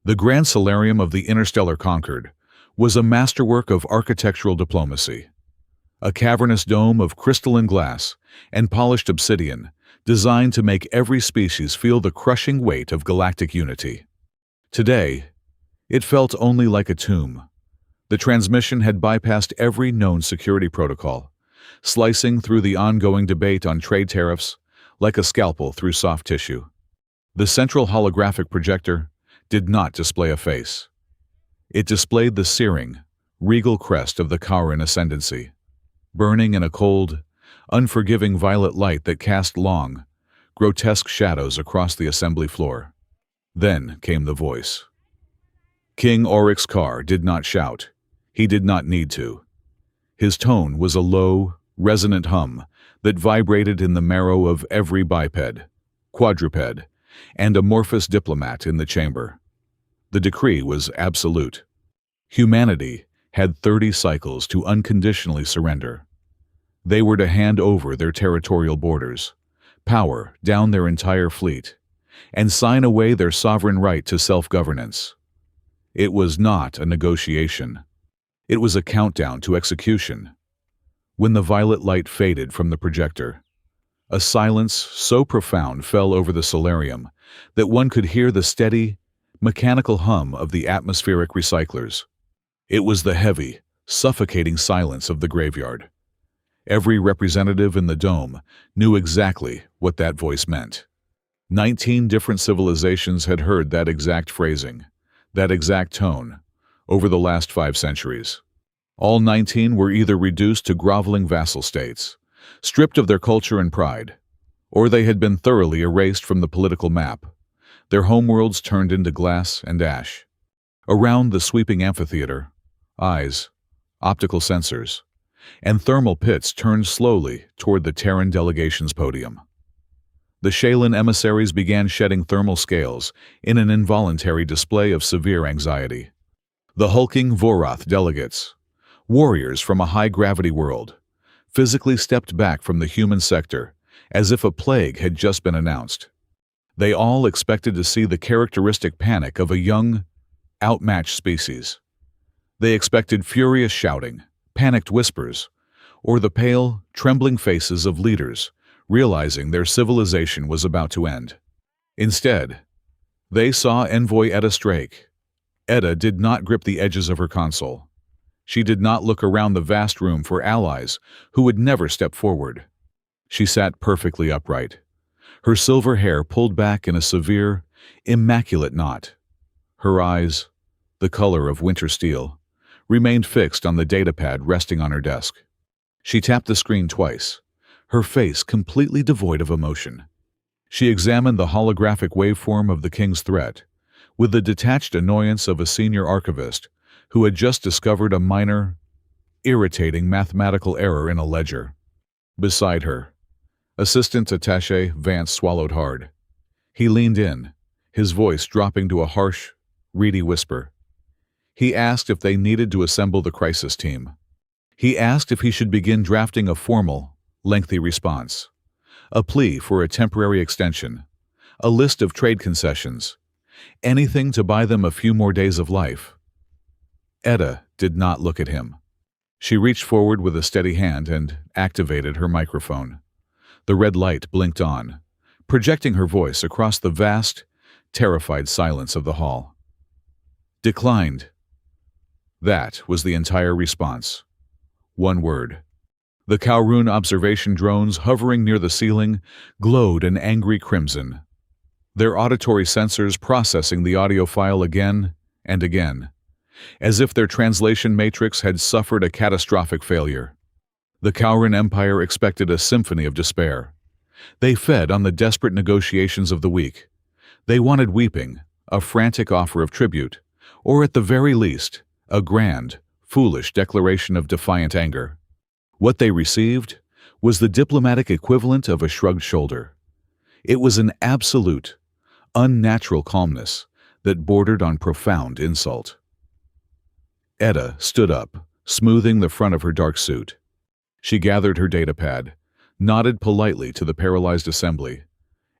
The Grand Solarium of the Interstellar Concord was a masterwork of architectural diplomacy. A cavernous dome of crystalline glass and polished obsidian designed to make every species feel the crushing weight of galactic unity. Today, it felt only like a tomb. The transmission had bypassed every known security protocol, slicing through the ongoing debate on trade tariffs like a scalpel through soft tissue. The central holographic projector did not display a face. It displayed the searing, regal crest of the Kauran ascendancy, burning in a cold, unforgiving violet light that cast long, grotesque shadows across the assembly floor. Then came the voice. King Oryx Carr did not shout. He did not need to. His tone was a low, resonant hum that vibrated in the marrow of every biped, quadruped, and amorphous diplomat in the chamber. The decree was absolute. Humanity had 30 cycles to unconditionally surrender. They were to hand over their territorial borders, power down their entire fleet, and sign away their sovereign right to self-governance. It was not a negotiation. It was a countdown to execution. When the violet light faded from the projector, a silence so profound fell over the solarium that one could hear the steady, mechanical hum of the atmospheric recyclers. It was the heavy, suffocating silence of the graveyard. Every representative in the dome knew exactly what that voice meant. 19 different civilizations had heard that exact phrasing, that exact tone, over the last 5 centuries. All 19 were either reduced to groveling vassal states, stripped of their culture and pride, or they had been thoroughly erased from the political map, their homeworlds turned into glass and ash. Around the sweeping amphitheater, eyes, optical sensors, and thermal pits turned slowly toward the Terran delegation's podium. The Shaylin emissaries began shedding thermal scales in an involuntary display of severe anxiety. The hulking Vorath delegates, warriors from a high-gravity world, physically stepped back from the human sector as if a plague had just been announced. They all expected to see the characteristic panic of a young, outmatched species. They expected furious shouting, panicked whispers, or the pale, trembling faces of leaders realizing their civilization was about to end. Instead, they saw Envoy Etta Strake. Etta did not grip the edges of her console. She did not look around the vast room for allies who would never step forward. She sat perfectly upright, her silver hair pulled back in a severe, immaculate knot. Her eyes, the color of winter steel, remained fixed on the datapad resting on her desk. She tapped the screen twice, her face completely devoid of emotion. She examined the holographic waveform of the king's threat, with the detached annoyance of a senior archivist who had just discovered a minor, irritating mathematical error in a ledger. Beside her, Assistant Attaché Vance swallowed hard. He leaned in, his voice dropping to a harsh, reedy whisper. He asked if they needed to assemble the crisis team. He asked if he should begin drafting a formal, lengthy response, a plea for a temporary extension, a list of trade concessions, anything to buy them a few more days of life. Etta did not look at him. She reached forward with a steady hand and activated her microphone. The red light blinked on, projecting her voice across the vast, terrified silence of the hall. Declined. That was the entire response. One word. The Kauran observation drones hovering near the ceiling glowed an angry crimson, their auditory sensors processing the audio file again and again, as if their translation matrix had suffered a catastrophic failure. The Kauran Empire expected a symphony of despair. They fed on the desperate negotiations of the week. They wanted weeping, a frantic offer of tribute, or at the very least, a grand, foolish declaration of defiant anger. What they received was the diplomatic equivalent of a shrugged shoulder. It was an absolute, unnatural calmness that bordered on profound insult. Etta stood up, smoothing the front of her dark suit. She gathered her datapad, nodded politely to the paralyzed assembly,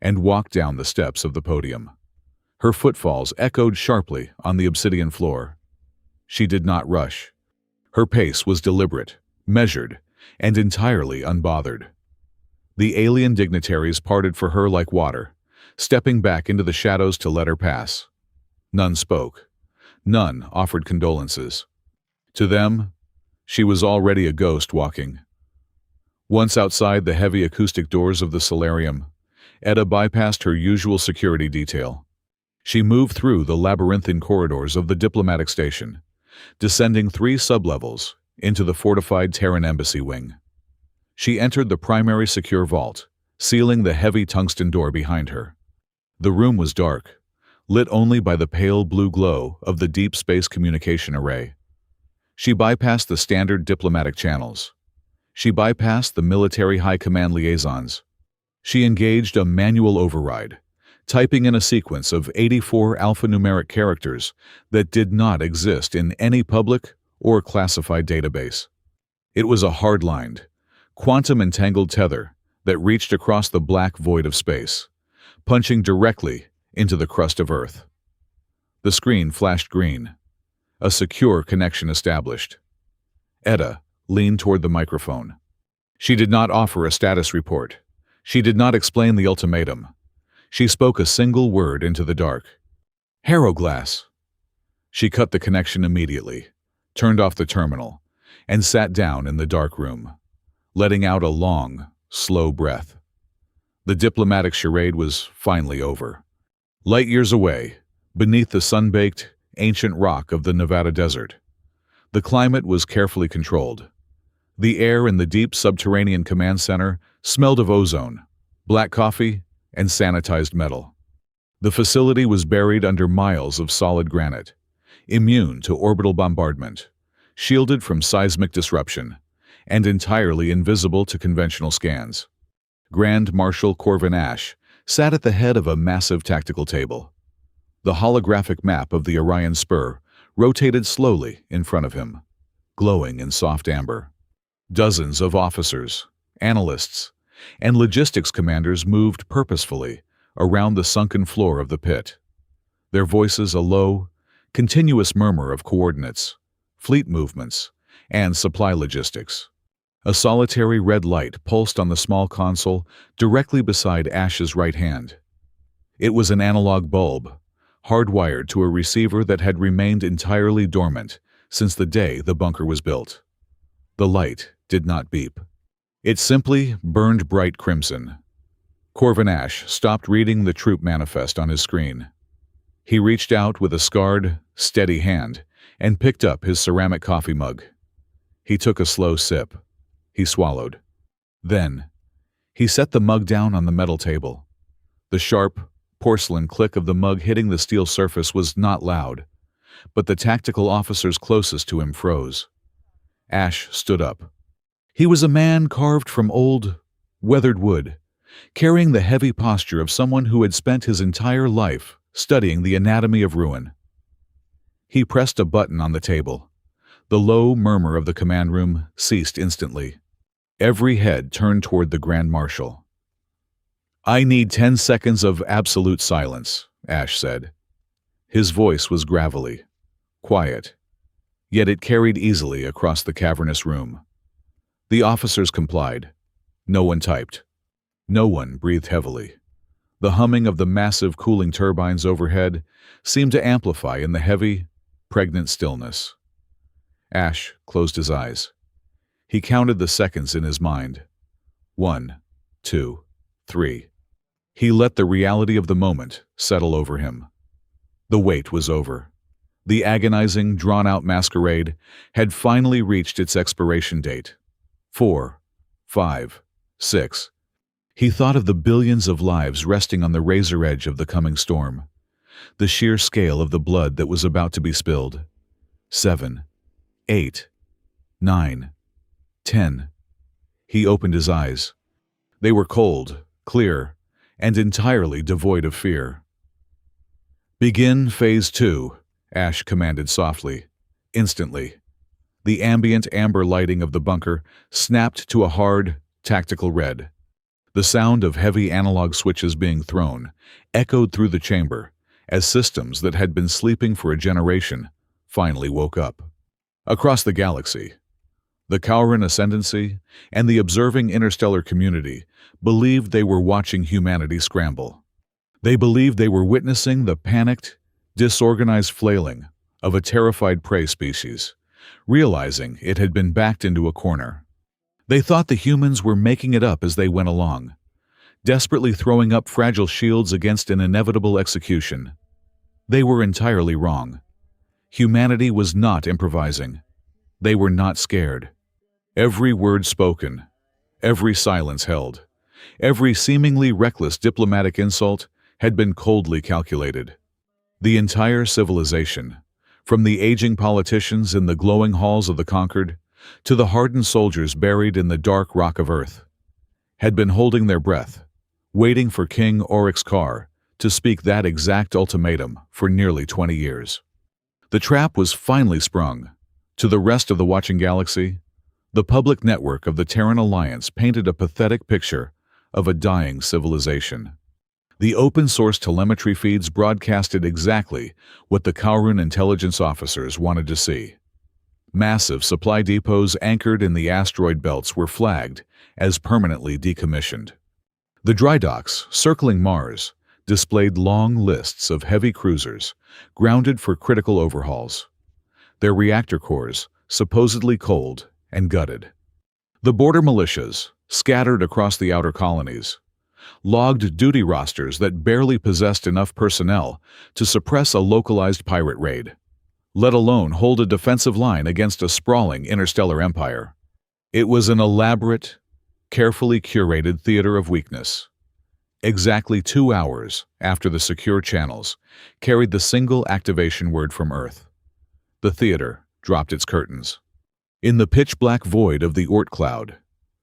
and walked down the steps of the podium. Her footfalls echoed sharply on the obsidian floor. She did not rush. Her pace was deliberate, measured, and entirely unbothered. The alien dignitaries parted for her like water, stepping back into the shadows to let her pass. None spoke. None offered condolences. To them, she was already a ghost walking. Once outside the heavy acoustic doors of the solarium, Etta bypassed her usual security detail. She moved through the labyrinthine corridors of the diplomatic station, descending 3 sublevels into the fortified Terran embassy wing. She entered the primary secure vault, sealing the heavy tungsten door behind her. The room was dark, lit only by the pale blue glow of the deep space communication array. She bypassed the standard diplomatic channels. She bypassed the military high command liaisons. She engaged a manual override, typing in a sequence of 84 alphanumeric characters that did not exist in any public or classified database. It was a hard-lined, quantum-entangled tether that reached across the black void of space, punching directly into the crust of Earth. The screen flashed green. A secure connection established. Etta leaned toward the microphone. She did not offer a status report. She did not explain the ultimatum. She spoke a single word into the dark. "Harroglass." She cut the connection immediately, turned off the terminal, and sat down in the dark room, letting out a long, slow breath. The diplomatic charade was finally over. Light years away, beneath the sun-baked, ancient rock of the Nevada desert, the climate was carefully controlled. The air in the deep subterranean command center smelled of ozone, black coffee, and sanitized metal. The facility was buried under miles of solid granite, immune to orbital bombardment, shielded from seismic disruption, and entirely invisible to conventional scans. Grand Marshal Corvin Ash sat at the head of a massive tactical table. The holographic map of the Orion Spur rotated slowly in front of him, glowing in soft amber. Dozens of officers, analysts, and logistics commanders moved purposefully around the sunken floor of the pit, their voices a low, continuous murmur of coordinates, fleet movements, and supply logistics. A solitary red light pulsed on the small console directly beside Ash's right hand. It was an analog bulb, hardwired to a receiver that had remained entirely dormant since the day the bunker was built. The light did not beep. It simply burned bright crimson. Corvin Ash stopped reading the troop manifest on his screen. He reached out with a scarred, steady hand and picked up his ceramic coffee mug. He took a slow sip. He swallowed. Then, he set the mug down on the metal table. The sharp, porcelain click of the mug hitting the steel surface was not loud, but the tactical officers closest to him froze. Ash stood up. He was a man carved from old, weathered wood, carrying the heavy posture of someone who had spent his entire life studying the anatomy of ruin. He pressed a button on the table. The low murmur of the command room ceased instantly. Every head turned toward the Grand Marshal. "I need 10 seconds of absolute silence," Ash said. His voice was gravelly, quiet, yet it carried easily across the cavernous room. The officers complied. No one typed. No one breathed heavily. The humming of the massive cooling turbines overhead seemed to amplify in the heavy, pregnant stillness. Ash closed his eyes. He counted the seconds in his mind. 1, 2, 3. He let the reality of the moment settle over him. The wait was over. The agonizing, drawn-out masquerade had finally reached its expiration date. 4, 5, 6. He thought of the billions of lives resting on the razor edge of the coming storm, the sheer scale of the blood that was about to be spilled. 7, 8, 9, 10. He opened his eyes. They were cold, clear, and entirely devoid of fear. "Begin Phase 2, Ash commanded softly. Instantly, the ambient amber lighting of the bunker snapped to a hard, tactical red. The sound of heavy analog switches being thrown echoed through the chamber as systems that had been sleeping for a generation finally woke up. Across the galaxy, the Kauran Ascendancy and the observing interstellar community believed they were watching humanity scramble. They believed they were witnessing the panicked, disorganized flailing of a terrified prey species, realizing it had been backed into a corner. They thought the humans were making it up as they went along, desperately throwing up fragile shields against an inevitable execution. They were entirely wrong. Humanity was not improvising. They were not scared. Every word spoken, every silence held, every seemingly reckless diplomatic insult had been coldly calculated. The entire civilization, from the aging politicians in the glowing halls of the Concord to the hardened soldiers buried in the dark rock of Earth, had been holding their breath, waiting for King Oryx Carr to speak that exact ultimatum for nearly 20 years. The trap was finally sprung. To the rest of the watching galaxy, the public network of the Terran Alliance painted a pathetic picture of a dying civilization. The open-source telemetry feeds broadcasted exactly what the Kauran intelligence officers wanted to see. Massive supply depots anchored in the asteroid belts were flagged as permanently decommissioned. The dry docks circling Mars displayed long lists of heavy cruisers grounded for critical overhauls, their reactor cores supposedly cold and gutted. The border militias, scattered across the outer colonies, logged duty rosters that barely possessed enough personnel to suppress a localized pirate raid, let alone hold a defensive line against a sprawling interstellar empire. It was an elaborate, carefully curated theater of weakness. Exactly 2 hours after the secure channels carried the single activation word from Earth, the theater dropped its curtains. In the pitch-black void of the Oort cloud,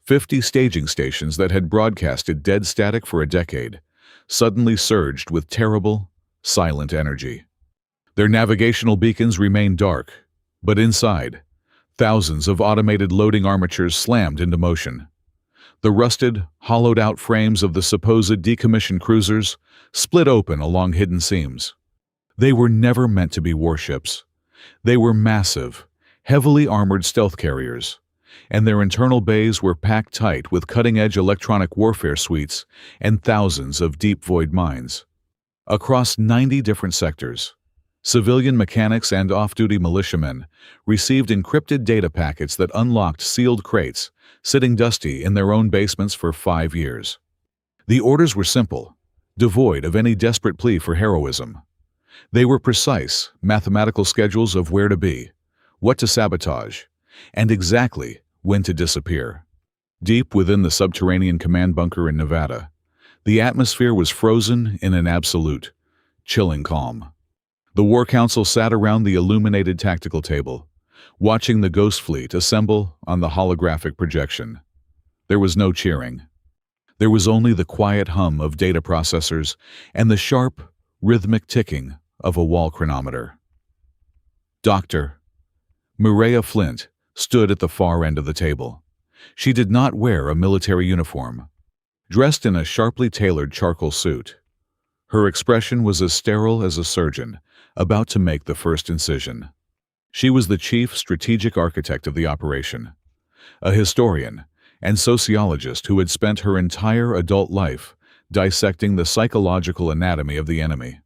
50 staging stations that had broadcasted dead static for a decade suddenly surged with terrible, silent energy. Their navigational beacons remained dark, but inside, thousands of automated loading armatures slammed into motion. The rusted, hollowed-out frames of the supposed decommissioned cruisers split open along hidden seams. They were never meant to be warships. They were massive, heavily armored stealth carriers, and their internal bays were packed tight with cutting-edge electronic warfare suites and thousands of deep-void mines. Across 90 different sectors, civilian mechanics and off-duty militiamen received encrypted data packets that unlocked sealed crates sitting dusty in their own basements for 5 years. The orders were simple, devoid of any desperate plea for heroism. They were precise, mathematical schedules of where to be, what to sabotage, and exactly when to disappear. Deep within the subterranean command bunker in Nevada, the atmosphere was frozen in an absolute, chilling calm. The War Council sat around the illuminated tactical table, watching the Ghost Fleet assemble on the holographic projection. There was no cheering. There was only the quiet hum of data processors and the sharp, rhythmic ticking of a wall chronometer. Dr. Mireya Flint stood at the far end of the table. She did not wear a military uniform. Dressed in a sharply tailored charcoal suit, her expression was as sterile as a surgeon about to make the first incision. She was the chief strategic architect of the operation, a historian and sociologist who had spent her entire adult life dissecting the psychological anatomy of the enemy.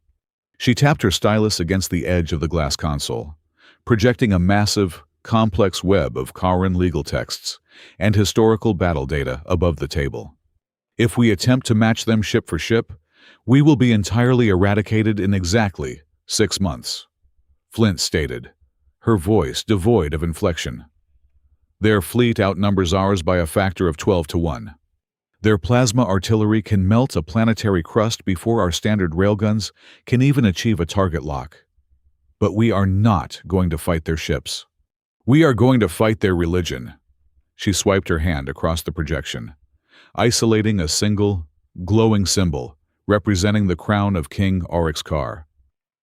She tapped her stylus against the edge of the glass console, projecting a massive, complex web of Kauran legal texts and historical battle data above the table. If we attempt to match them ship for ship, we will be entirely eradicated in exactly 6 months, Flint stated, her voice devoid of inflection. Their fleet outnumbers ours by a factor of 12 to 1. Their plasma artillery can melt a planetary crust before our standard railguns can even achieve a target lock. But we are not going to fight their ships. We are going to fight their religion. She swiped her hand across the projection, isolating a single, glowing symbol representing the crown of King Oryx Carr.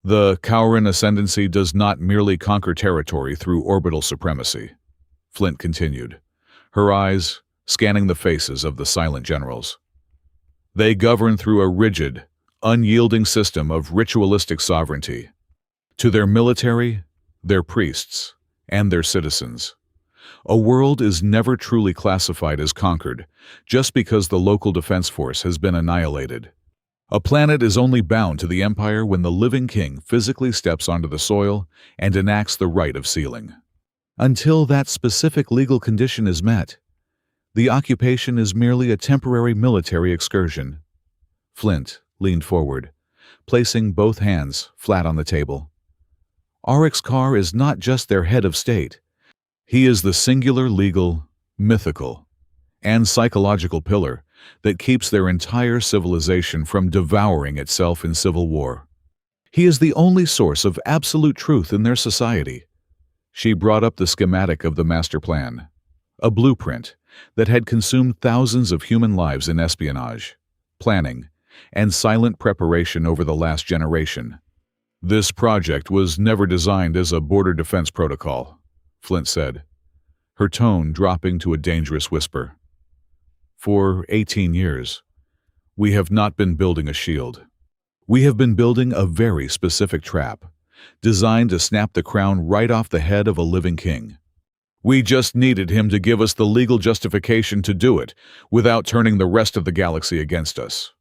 The Kauran Ascendancy does not merely conquer territory through orbital supremacy, Flint continued, her eyes scanning the faces of the silent generals. They govern through a rigid, unyielding system of ritualistic sovereignty. To their military, their priests, and their citizens. A world is never truly classified as conquered just because the local defense force has been annihilated. A planet is only bound to the empire when the living king physically steps onto the soil and enacts the right of sealing. Until that specific legal condition is met, the occupation is merely a temporary military excursion. Flint leaned forward, placing both hands flat on the table. Aurix Carr is not just their head of state. He is the singular legal, mythical, and psychological pillar that keeps their entire civilization from devouring itself in civil war. He is the only source of absolute truth in their society. She brought up the schematic of the master plan, a blueprint that had consumed thousands of human lives in espionage, planning, and silent preparation over the last generation. This project was never designed as a border defense protocol, Flint said, her tone dropping to a dangerous whisper. For 18 years, we have not been building a shield. We have been building a very specific trap, designed to snap the crown right off the head of a living king. We just needed him to give us the legal justification to do it without turning the rest of the galaxy against us.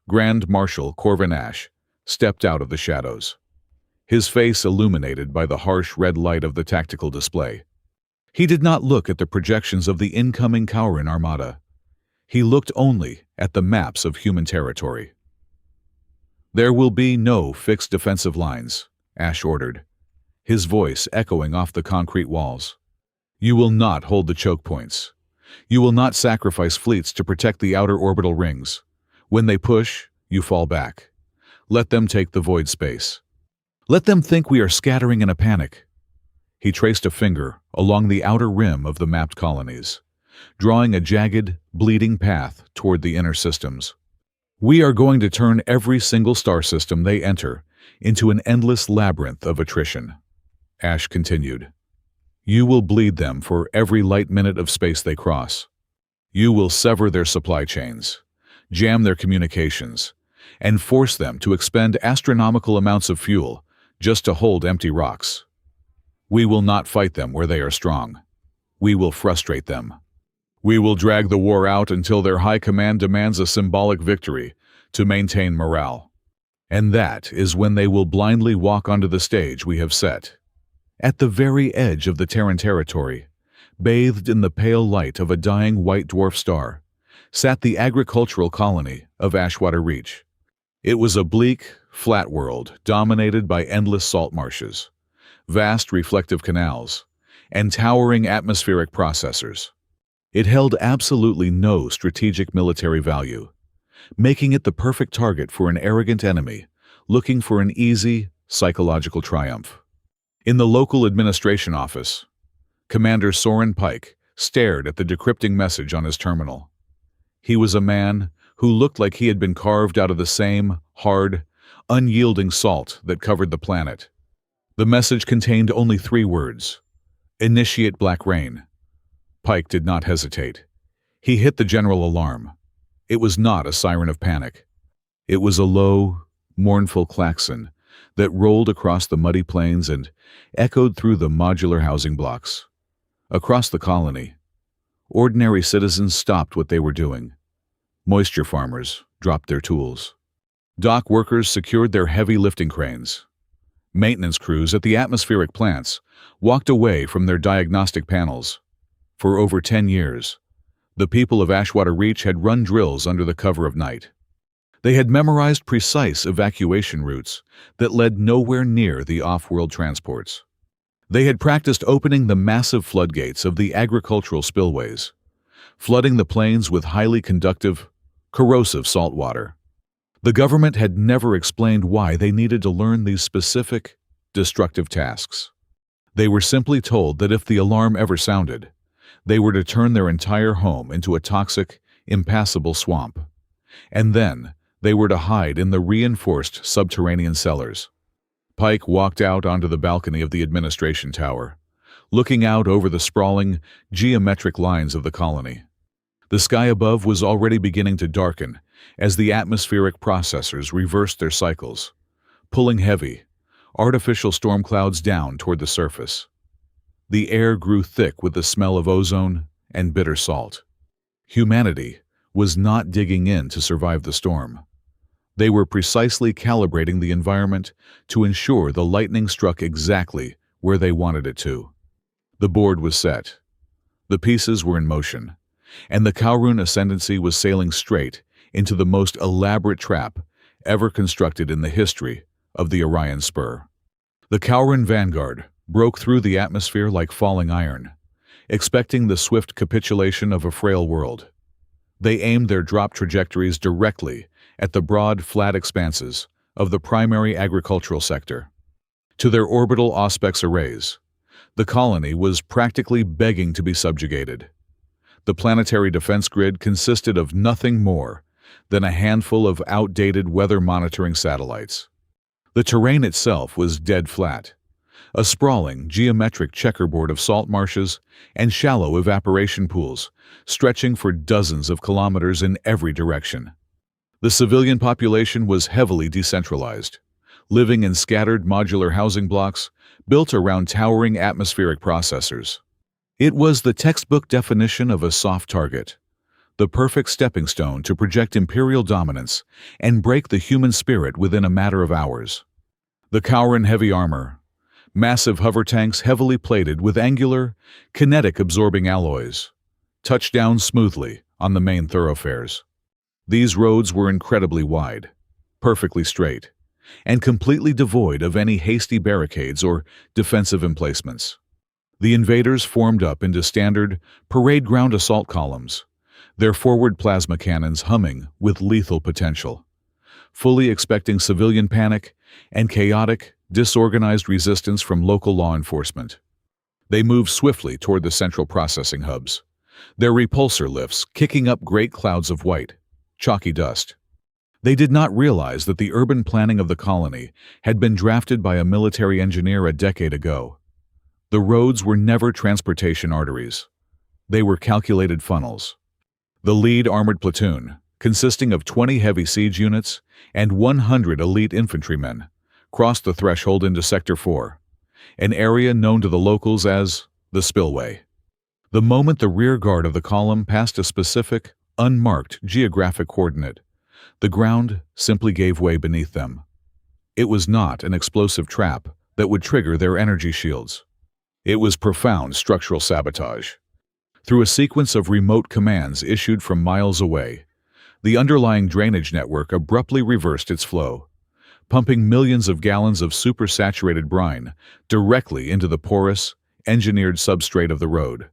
Grand Marshal Corvin Ash stepped out of the shadows, his face illuminated by the harsh red light of the tactical display. He did not look at the projections of the incoming Kaurin armada. He looked only at the maps of human territory. There will be no fixed defensive lines, Ash ordered, his voice echoing off the concrete walls. You will not hold the choke points. You will not sacrifice fleets to protect the outer orbital rings. When they push, you fall back. Let them take the void space. Let them think we are scattering in a panic. He traced a finger along the outer rim of the mapped colonies, drawing a jagged, bleeding path toward the inner systems. We are going to turn every single star system they enter into an endless labyrinth of attrition. Ash continued. You will bleed them for every light minute of space they cross. You will sever their supply chains, jam their communications, and force them to expend astronomical amounts of fuel just to hold empty rocks. We will not fight them where they are strong. We will frustrate them. We will drag the war out until their high command demands a symbolic victory to maintain morale. And that is when they will blindly walk onto the stage we have set. At the very edge of the Terran territory, bathed in the pale light of a dying white dwarf star, sat the agricultural colony of Ashwater Reach. It was a bleak, flat world dominated by endless salt marshes, vast reflective canals, and towering atmospheric processors. It held absolutely no strategic military value, making it the perfect target for an arrogant enemy looking for an easy, psychological triumph. In the local administration office, Commander Soren Pike stared at the decrypting message on his terminal. He was a man who looked like he had been carved out of the same hard, unyielding salt that covered the planet. The message contained only 3 words: initiate black rain. Pike did not hesitate. He hit the general alarm. It was not a siren of panic. It was a low, mournful klaxon that rolled across the muddy plains and echoed through the modular housing blocks. Across the colony, ordinary citizens stopped what they were doing. Moisture farmers dropped their tools. Dock workers secured their heavy lifting cranes. Maintenance crews at the atmospheric plants walked away from their diagnostic panels. For over 10 years, the people of Ashwater Reach had run drills under the cover of night. They had memorized precise evacuation routes that led nowhere near the off-world transports. They had practiced opening the massive floodgates of the agricultural spillways, flooding the plains with highly conductive, corrosive salt water. The government had never explained why they needed to learn these specific, destructive tasks. They were simply told that if the alarm ever sounded, they were to turn their entire home into a toxic, impassable swamp. And then, they were to hide in the reinforced subterranean cellars. Pike walked out onto the balcony of the administration tower, looking out over the sprawling, geometric lines of the colony. The sky above was already beginning to darken as the atmospheric processors reversed their cycles, pulling heavy, artificial storm clouds down toward the surface. The air grew thick with the smell of ozone and bitter salt. Humanity was not digging in to survive the storm. They were precisely calibrating the environment to ensure the lightning struck exactly where they wanted it to. The board was set. The pieces were in motion, and the Kowroon Ascendancy was sailing straight into the most elaborate trap ever constructed in the history of the Orion Spur. The Kowroon Vanguard broke through the atmosphere like falling iron, expecting the swift capitulation of a frail world. They aimed their drop trajectories directly at the broad, flat expanses of the primary agricultural sector. To their orbital Auspex arrays, the colony was practically begging to be subjugated. The planetary defense grid consisted of nothing more than a handful of outdated weather monitoring satellites. The terrain itself was dead flat, a sprawling geometric checkerboard of salt marshes and shallow evaporation pools stretching for dozens of kilometers in every direction. The civilian population was heavily decentralized, living in scattered modular housing blocks built around towering atmospheric processors. It was the textbook definition of a soft target, the perfect stepping stone to project imperial dominance and break the human spirit within a matter of hours. The Kowroon heavy armor, massive hover tanks heavily plated with angular, kinetic-absorbing alloys, touched down smoothly on the main thoroughfares. These roads were incredibly wide, perfectly straight, and completely devoid of any hasty barricades or defensive emplacements. The invaders formed up into standard parade ground assault columns, their forward plasma cannons humming with lethal potential, fully expecting civilian panic and chaotic, disorganized resistance from local law enforcement. They moved swiftly toward the central processing hubs, their repulsor lifts kicking up great clouds of white, chalky dust. They did not realize that the urban planning of the colony had been drafted by a military engineer a decade ago. The roads were never transportation arteries. They were calculated funnels. The lead armored platoon, consisting of 20 heavy siege units and 100 elite infantrymen, crossed the threshold into Sector 4, an area known to the locals as the Spillway. The moment the rear guard of the column passed a specific, unmarked geographic coordinate, the ground simply gave way beneath them. It was not an explosive trap that would trigger their energy shields. It was profound structural sabotage. Through a sequence of remote commands issued from miles away, the underlying drainage network abruptly reversed its flow, pumping millions of gallons of supersaturated brine directly into the porous, engineered substrate of the road.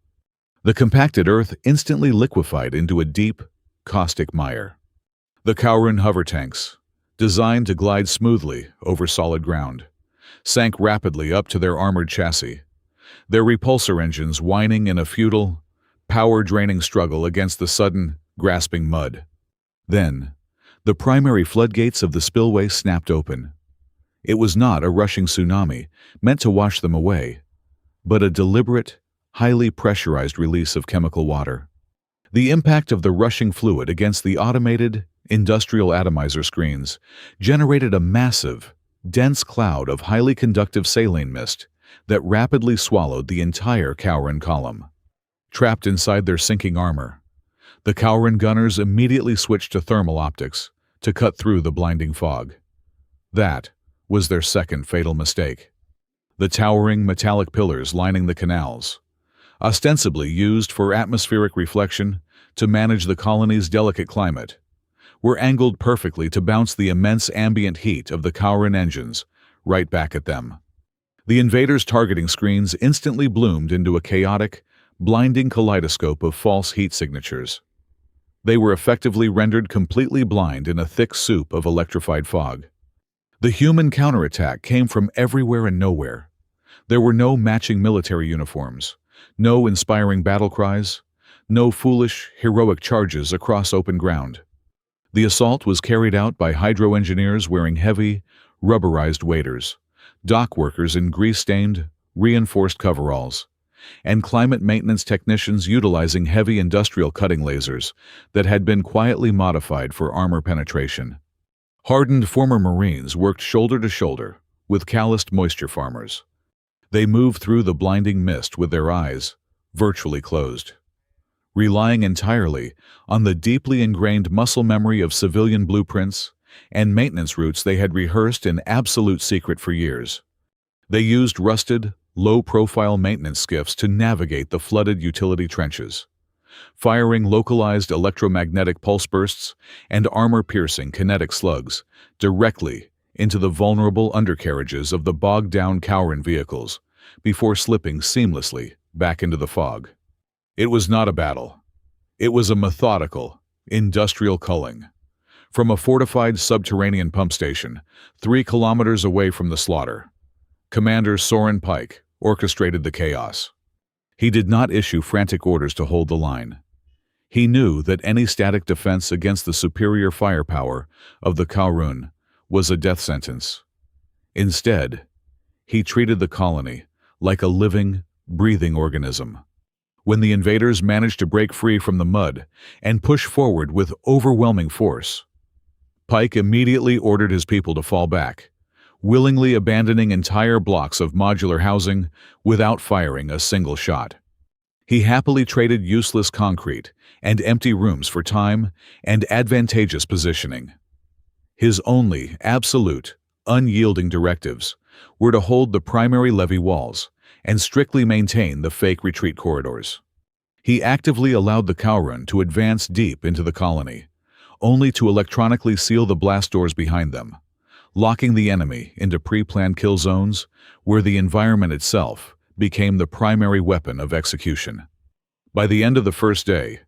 The compacted earth instantly liquefied into a deep, caustic mire. The Kowroon hover tanks, designed to glide smoothly over solid ground, sank rapidly up to their armored chassis, their repulsor engines whining in a futile, power-draining struggle against the sudden, grasping mud. Then, the primary floodgates of the spillway snapped open. It was not a rushing tsunami meant to wash them away, but a deliberate, highly pressurized release of chemical water. The impact of the rushing fluid against the automated, industrial atomizer screens generated a massive, dense cloud of highly conductive saline mist that rapidly swallowed the entire Kowroon column. Trapped inside their sinking armor, the Kowroon gunners immediately switched to thermal optics to cut through the blinding fog. That was their second fatal mistake. The towering metallic pillars lining the canals, ostensibly used for atmospheric reflection to manage the colony's delicate climate, were angled perfectly to bounce the immense ambient heat of the Kowroon engines right back at them. The invaders' targeting screens instantly bloomed into a chaotic, blinding kaleidoscope of false heat signatures. They were effectively rendered completely blind in a thick soup of electrified fog. The human counterattack came from everywhere and nowhere. There were no matching military uniforms, no inspiring battle cries, no foolish, heroic charges across open ground. The assault was carried out by hydro-engineers wearing heavy, rubberized waders, dock workers in grease-stained, reinforced coveralls, and climate maintenance technicians utilizing heavy industrial cutting lasers that had been quietly modified for armor penetration. Hardened former Marines worked shoulder to shoulder with calloused moisture farmers. They moved through the blinding mist with their eyes virtually closed, relying entirely on the deeply ingrained muscle memory of civilian blueprints and maintenance routes they had rehearsed in absolute secret for years. They used rusted, low-profile maintenance skiffs to navigate the flooded utility trenches, firing localized electromagnetic pulse bursts and armor-piercing kinetic slugs directly into the vulnerable undercarriages of the bogged-down Cowran vehicles before slipping seamlessly back into the fog. It was not a battle. It was a methodical, industrial culling. From a fortified subterranean pump station 3 kilometers away from the slaughter, Commander Soren Pike orchestrated the chaos. He did not issue frantic orders to hold the line. He knew that any static defense against the superior firepower of the Cowran was a death sentence. Instead, he treated the colony like a living, breathing organism. When the invaders managed to break free from the mud and push forward with overwhelming force, Pike immediately ordered his people to fall back, willingly abandoning entire blocks of modular housing without firing a single shot. He happily traded useless concrete and empty rooms for time and advantageous positioning. His only, absolute, unyielding directives were to hold the primary levee walls and strictly maintain the fake retreat corridors. He actively allowed the Cowran to advance deep into the colony, only to electronically seal the blast doors behind them, locking the enemy into pre-planned kill zones where the environment itself became the primary weapon of execution. By the end of the first day,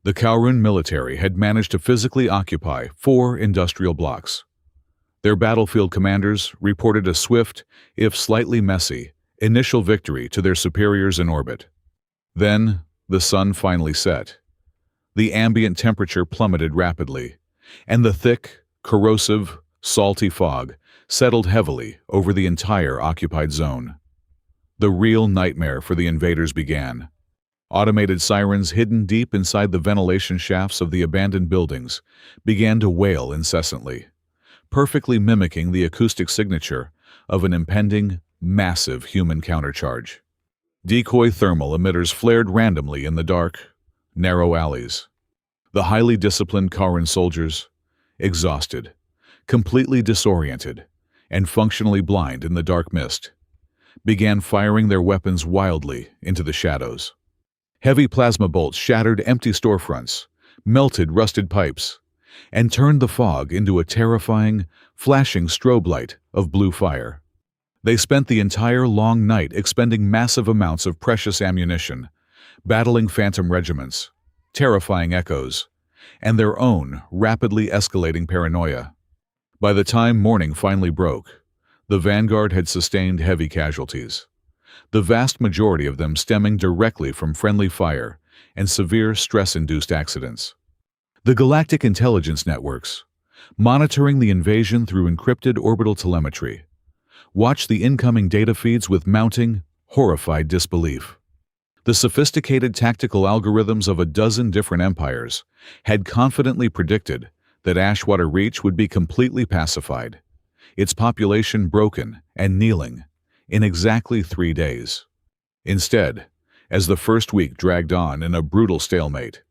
the Cowran military had managed to physically occupy 4 industrial blocks. Their battlefield commanders reported a swift, if slightly messy, initial victory to their superiors in orbit. Then, the sun finally set. The ambient temperature plummeted rapidly, and the thick, corrosive, salty fog settled heavily over the entire occupied zone. The real nightmare for the invaders began. Automated sirens hidden deep inside the ventilation shafts of the abandoned buildings began to wail incessantly, perfectly mimicking the acoustic signature of an impending, massive human countercharge. Decoy thermal emitters flared randomly in the dark, narrow alleys. The highly disciplined Cowran soldiers, exhausted, completely disoriented, and functionally blind in the dark mist, began firing their weapons wildly into the shadows. Heavy plasma bolts shattered empty storefronts, melted rusted pipes, and turned the fog into a terrifying, flashing strobe light of blue fire. They spent the entire long night expending massive amounts of precious ammunition, battling phantom regiments, terrifying echoes, and their own rapidly escalating paranoia. By the time morning finally broke, the vanguard had sustained heavy casualties, the vast majority of them stemming directly from friendly fire and severe stress-induced accidents. The galactic intelligence networks, monitoring the invasion through encrypted orbital telemetry, watched the incoming data feeds with mounting, horrified disbelief. The sophisticated tactical algorithms of a dozen different empires had confidently predicted that Ashwater Reach would be completely pacified, its population broken and kneeling, in exactly 3 days. Instead, as the first week dragged on in a brutal stalemate,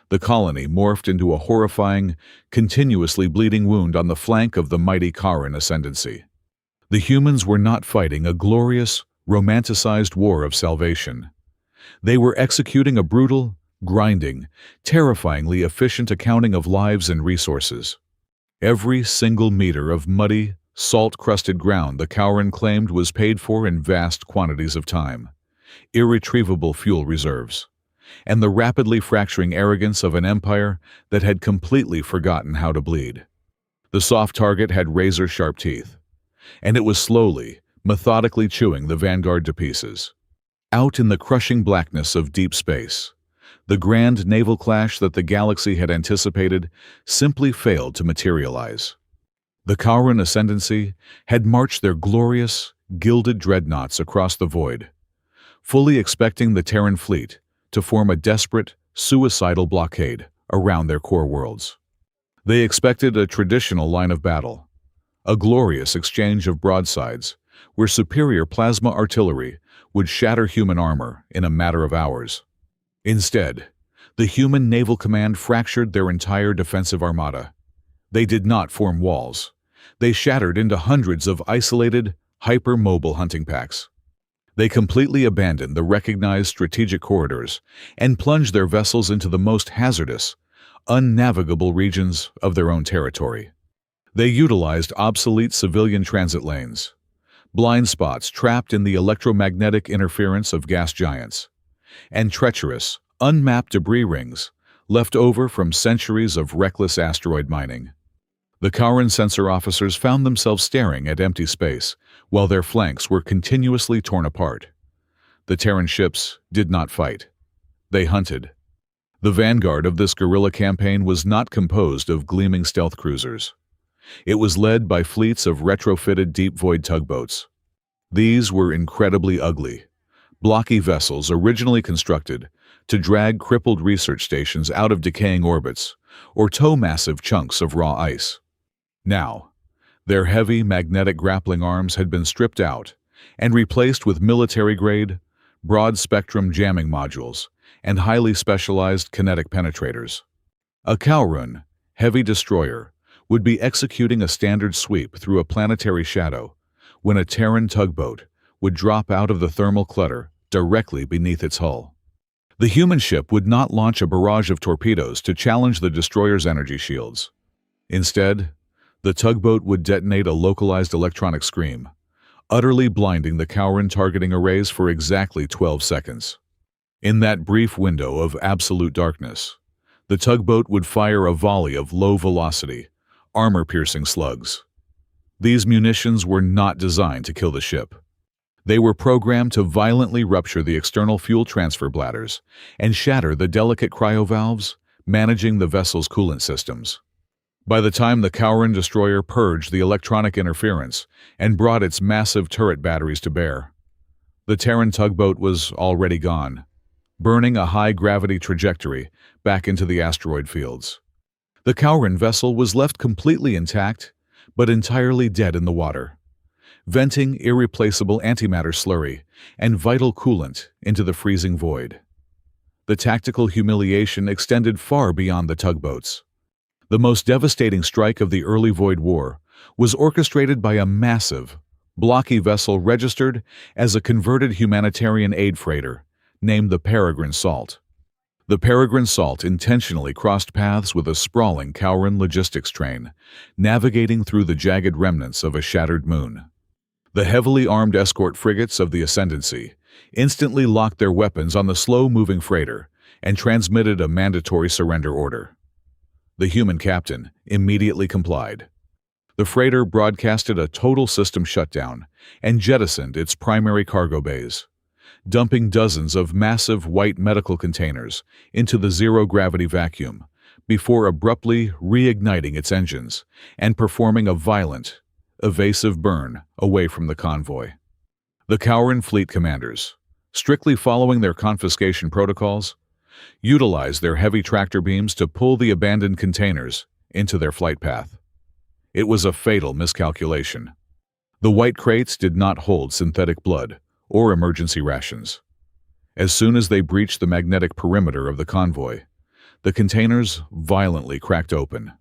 the colony morphed into a horrifying, continuously bleeding wound on the flank of the mighty Cowran ascendancy. The humans were not fighting a glorious, romanticized war of salvation. They were executing a brutal, grinding, terrifyingly efficient accounting of lives and resources. Every single meter of muddy, salt-crusted ground the Cowran claimed was paid for in vast quantities of time, irretrievable fuel reserves, and the rapidly fracturing arrogance of an empire that had completely forgotten how to bleed. The soft target had razor-sharp teeth, and it was slowly, methodically chewing the vanguard to pieces. Out in the crushing blackness of deep space, the grand naval clash that the galaxy had anticipated simply failed to materialize. The Cowran ascendancy had marched their glorious, gilded dreadnoughts across the void, fully expecting the Terran fleet to form a desperate, suicidal blockade around their core worlds. They expected a traditional line of battle, a glorious exchange of broadsides, where superior plasma artillery would shatter human armor in a matter of hours. Instead, the human naval command fractured their entire defensive armada. They did not form walls. They shattered into hundreds of isolated, hyper-mobile hunting packs. They completely abandoned the recognized strategic corridors and plunged their vessels into the most hazardous, unnavigable regions of their own territory. They utilized obsolete civilian transit lanes, blind spots trapped in the electromagnetic interference of gas giants, and treacherous, unmapped debris rings left over from centuries of reckless asteroid mining. The Kauran sensor officers found themselves staring at empty space while their flanks were continuously torn apart. The Terran ships did not fight. They hunted. The vanguard of this guerrilla campaign was not composed of gleaming stealth cruisers. It was led by fleets of retrofitted deep-void tugboats. These were incredibly ugly, blocky vessels originally constructed to drag crippled research stations out of decaying orbits or tow massive chunks of raw ice. Now, their heavy magnetic grappling arms had been stripped out and replaced with military-grade, broad-spectrum jamming modules and highly specialized kinetic penetrators. A Kauran, heavy destroyer, would be executing a standard sweep through a planetary shadow when a Terran tugboat would drop out of the thermal clutter directly beneath its hull. The human ship would not launch a barrage of torpedoes to challenge the destroyer's energy shields. Instead, the tugboat would detonate a localized electronic scream, utterly blinding the Kauran targeting arrays for exactly 12 seconds. In that brief window of absolute darkness, the tugboat would fire a volley of low-velocity, armor-piercing slugs. These munitions were not designed to kill the ship. They were programmed to violently rupture the external fuel transfer bladders and shatter the delicate cryovalves managing the vessel's coolant systems. By the time the Kauran destroyer purged the electronic interference and brought its massive turret batteries to bear, the Terran tugboat was already gone, burning a high-gravity trajectory back into the asteroid fields. The Kauran vessel was left completely intact, but entirely dead in the water, venting irreplaceable antimatter slurry and vital coolant into the freezing void. The tactical humiliation extended far beyond the tugboats. The most devastating strike of the early Void War was orchestrated by a massive, blocky vessel registered as a converted humanitarian aid freighter named the Peregrine Salt. The Peregrine Salt intentionally crossed paths with a sprawling Kauran logistics train, navigating through the jagged remnants of a shattered moon. The heavily armed escort frigates of the Ascendancy instantly locked their weapons on the slow-moving freighter and transmitted a mandatory surrender order. The human captain immediately complied. The freighter broadcasted a total system shutdown and jettisoned its primary cargo bays, dumping dozens of massive white medical containers into the zero-gravity vacuum before abruptly reigniting its engines and performing a violent, evasive burn away from the convoy. The Kauran fleet commanders, strictly following their confiscation protocols, utilized their heavy tractor beams to pull the abandoned containers into their flight path. It was a fatal miscalculation. The white crates did not hold synthetic blood or emergency rations. As soon as they breached the magnetic perimeter of the convoy, the containers violently cracked open.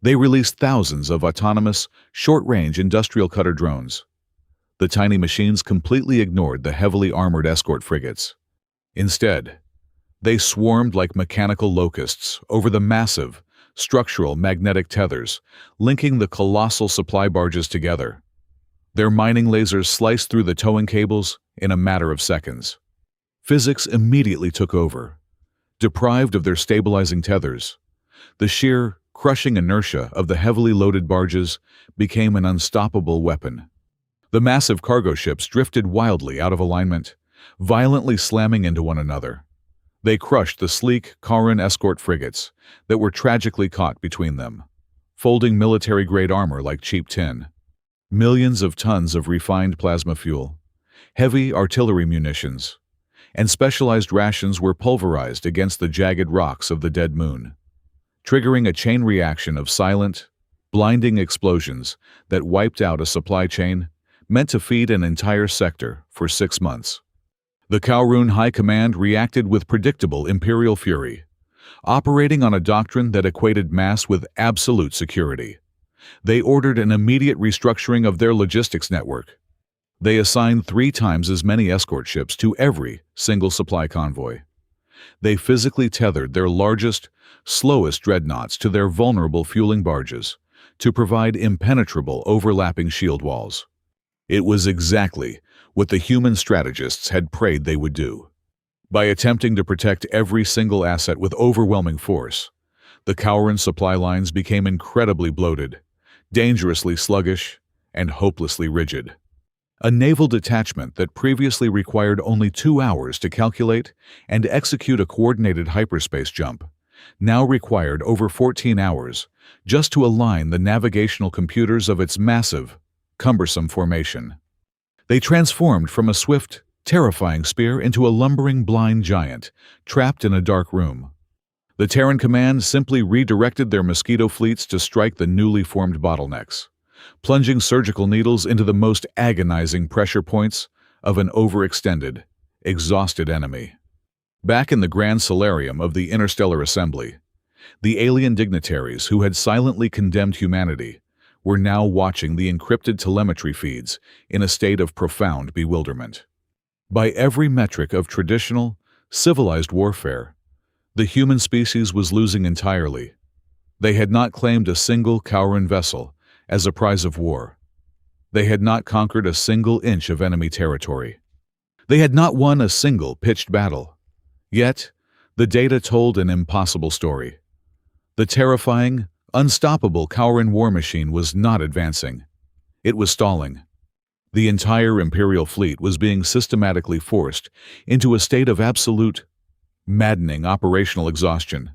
They released thousands of autonomous, short-range industrial cutter drones. The tiny machines completely ignored the heavily armored escort frigates. Instead, they swarmed like mechanical locusts over the massive, structural magnetic tethers linking the colossal supply barges together. Their mining lasers sliced through the towing cables in a matter of seconds. Physics immediately took over. Deprived of their stabilizing tethers, the sheer, crushing inertia of the heavily loaded barges became an unstoppable weapon. The massive cargo ships drifted wildly out of alignment, violently slamming into one another. They crushed the sleek Kauran escort frigates that were tragically caught between them, folding military-grade armor like cheap tin. Millions of tons of refined plasma fuel, heavy artillery munitions, and specialized rations were pulverized against the jagged rocks of the dead moon, triggering a chain reaction of silent, blinding explosions that wiped out a supply chain meant to feed an entire sector for 6 months. The Kowloon High Command reacted with predictable imperial fury, operating on a doctrine that equated mass with absolute security. They ordered an immediate restructuring of their logistics network. They assigned 3 times as many escort ships to every single supply convoy. They physically tethered their largest, slowest dreadnoughts to their vulnerable fueling barges to provide impenetrable overlapping shield walls. It was exactly what the human strategists had prayed they would do. By attempting to protect every single asset with overwhelming force, the Kowloon supply lines became incredibly bloated, dangerously sluggish, and hopelessly rigid. A naval detachment that previously required only 2 hours to calculate and execute a coordinated hyperspace jump now required over 14 hours just to align the navigational computers of its massive, cumbersome formation. They transformed from a swift, terrifying spear into a lumbering blind giant trapped in a dark room. The Terran Command simply redirected their mosquito fleets to strike the newly formed bottlenecks, plunging surgical needles into the most agonizing pressure points of an overextended, exhausted enemy. Back in the Grand Solarium of the Interstellar Assembly, the alien dignitaries who had silently condemned humanity were now watching the encrypted telemetry feeds in a state of profound bewilderment. By every metric of traditional, civilized warfare, the human species was losing entirely. They had not claimed a single Kowloon vessel as a prize of war. They had not conquered a single inch of enemy territory. They had not won a single pitched battle. Yet, the data told an impossible story. The terrifying, unstoppable Kowloon war machine was not advancing. It was stalling. The entire Imperial fleet was being systematically forced into a state of absolute, maddening operational exhaustion.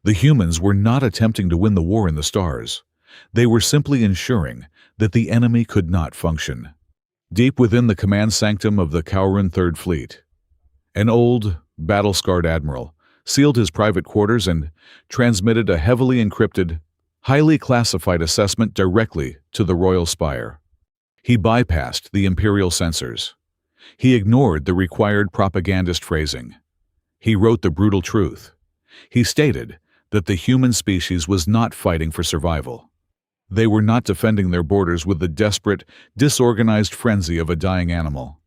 The humans were not attempting to win the war in the stars. They were simply ensuring that the enemy could not function. Deep within the command sanctum of the Kowloon Third Fleet, an old, battle-scarred admiral sealed his private quarters and transmitted a heavily encrypted, highly classified assessment directly to the Royal Spire. He bypassed the Imperial censors. He ignored the required propagandist phrasing. He wrote the brutal truth. He stated that the human species was not fighting for survival. They were not defending their borders with the desperate, disorganized frenzy of a dying animal.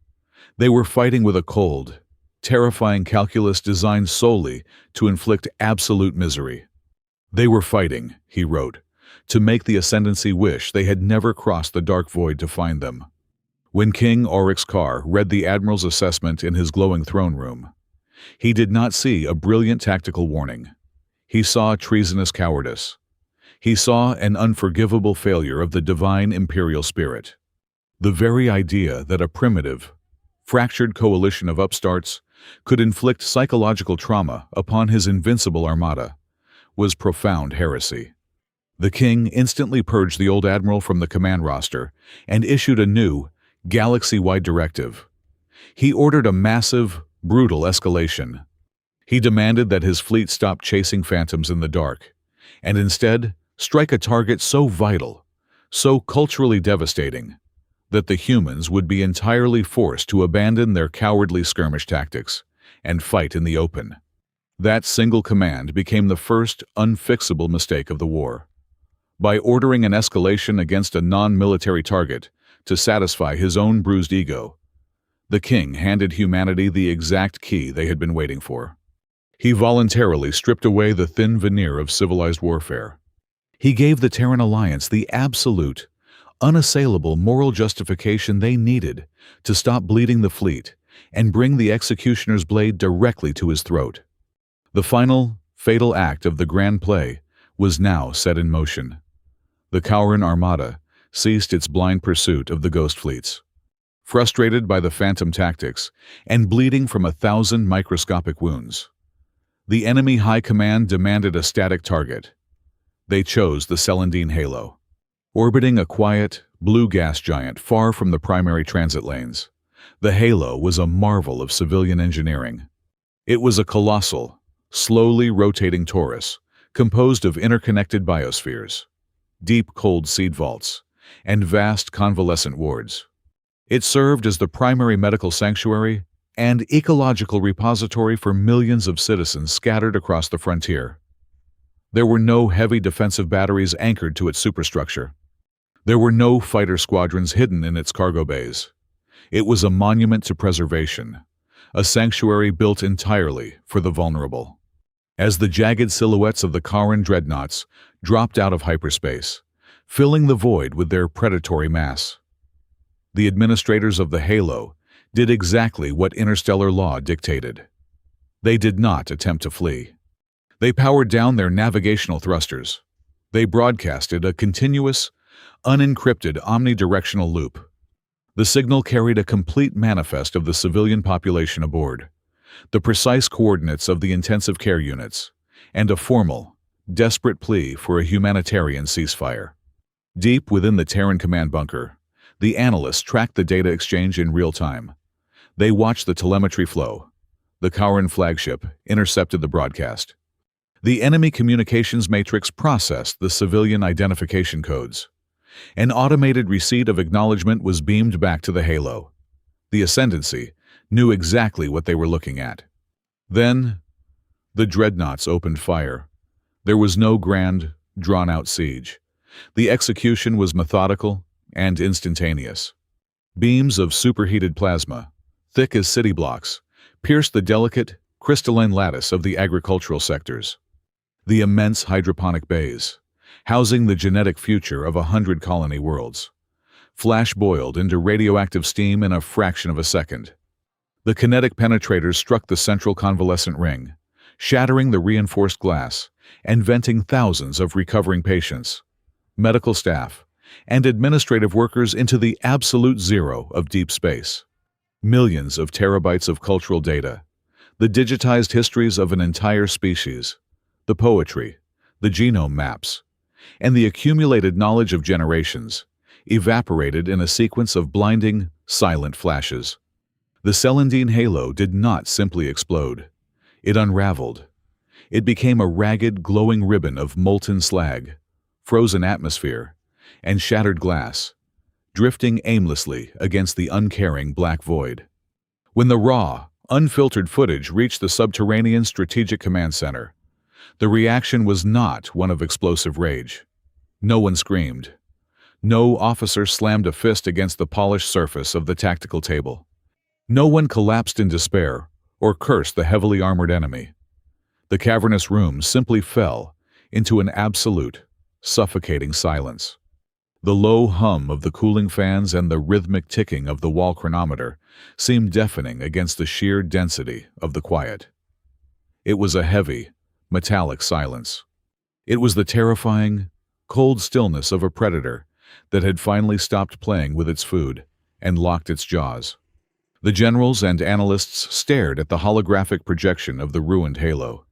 They were fighting with a cold, terrifying calculus designed solely to inflict absolute misery. They were fighting, he wrote, to make the ascendancy wish they had never crossed the dark void to find them. When King Oryx Carr read the Admiral's assessment in his glowing throne room, he did not see a brilliant tactical warning. He saw treasonous cowardice. He saw an unforgivable failure of the divine imperial spirit. The very idea that a primitive, fractured coalition of upstarts could inflict psychological trauma upon his invincible armada was profound heresy. The king instantly purged the old admiral from the command roster and issued a new, galaxy-wide directive. He ordered a massive, brutal escalation. He demanded that his fleet stop chasing phantoms in the dark, and instead strike a target so vital, so culturally devastating, that the humans would be entirely forced to abandon their cowardly skirmish tactics and fight in the open. That single command became the first unfixable mistake of the war. By ordering an escalation against a non-military target to satisfy his own bruised ego, the king handed humanity the exact key they had been waiting for. He voluntarily stripped away the thin veneer of civilized warfare. He gave the Terran Alliance the absolute, unassailable moral justification they needed to stop bleeding the fleet and bring the executioner's blade directly to his throat. The final, fatal act of the grand play was now set in motion. The Kowloon Armada ceased its blind pursuit of the ghost fleets. Frustrated by the phantom tactics and bleeding from 1,000 microscopic wounds, the enemy high command demanded a static target. They chose the Celandine Halo. Orbiting a quiet, blue gas giant far from the primary transit lanes, The Halo was a marvel of civilian engineering. It was a colossal, slowly rotating torus, composed of interconnected biospheres, deep cold seed vaults, and vast convalescent wards. It served as the primary medical sanctuary and ecological repository for millions of citizens scattered across the frontier. There were no heavy defensive batteries anchored to its superstructure. There were no fighter squadrons hidden in its cargo bays. It was a monument to preservation, a sanctuary built entirely for the vulnerable. As the jagged silhouettes of the Kharan dreadnoughts dropped out of hyperspace, filling the void with their predatory mass, the administrators of the Halo did exactly what interstellar law dictated. They did not attempt to flee. They powered down their navigational thrusters. They broadcasted a continuous, unencrypted omnidirectional loop. The signal carried a complete manifest of the civilian population aboard, the precise coordinates of the intensive care units, and a formal, desperate plea for a humanitarian ceasefire. Deep within the Terran command bunker, the analysts tracked the data exchange in real time. They watched the telemetry flow. The Kharan flagship intercepted the broadcast. The enemy communications matrix processed the civilian identification codes. An automated receipt of acknowledgement was beamed back to the Halo. The Ascendancy knew exactly what they were looking at. Then, the dreadnoughts opened fire. There was no grand, drawn-out siege. The execution was methodical and instantaneous. Beams of superheated plasma, thick as city blocks, pierced the delicate, crystalline lattice of the agricultural sectors. The immense hydroponic bays, housing the genetic future of 100 colony worlds, flash-boiled into radioactive steam in a fraction of a second. The kinetic penetrators struck the central convalescent ring, shattering the reinforced glass and venting thousands of recovering patients, medical staff, and administrative workers into the absolute zero of deep space. Millions of terabytes of cultural data, the digitized histories of an entire species, the poetry, the genome maps, and the accumulated knowledge of generations, evaporated in a sequence of blinding, silent flashes. The Celandine Halo did not simply explode. It unraveled. It became a ragged, glowing ribbon of molten slag, frozen atmosphere, and shattered glass, drifting aimlessly against the uncaring black void. When the raw, unfiltered footage reached the subterranean Strategic Command Center, the reaction was not one of explosive rage. No one screamed. No officer slammed a fist against the polished surface of the tactical table. No one collapsed in despair or cursed the heavily armored enemy. The cavernous room simply fell into an absolute, suffocating silence. The low hum of the cooling fans and the rhythmic ticking of the wall chronometer seemed deafening against the sheer density of the quiet. It was a heavy, metallic silence. It was the terrifying, cold stillness of a predator that had finally stopped playing with its food and locked its jaws. The generals and analysts stared at the holographic projection of the ruined Halo,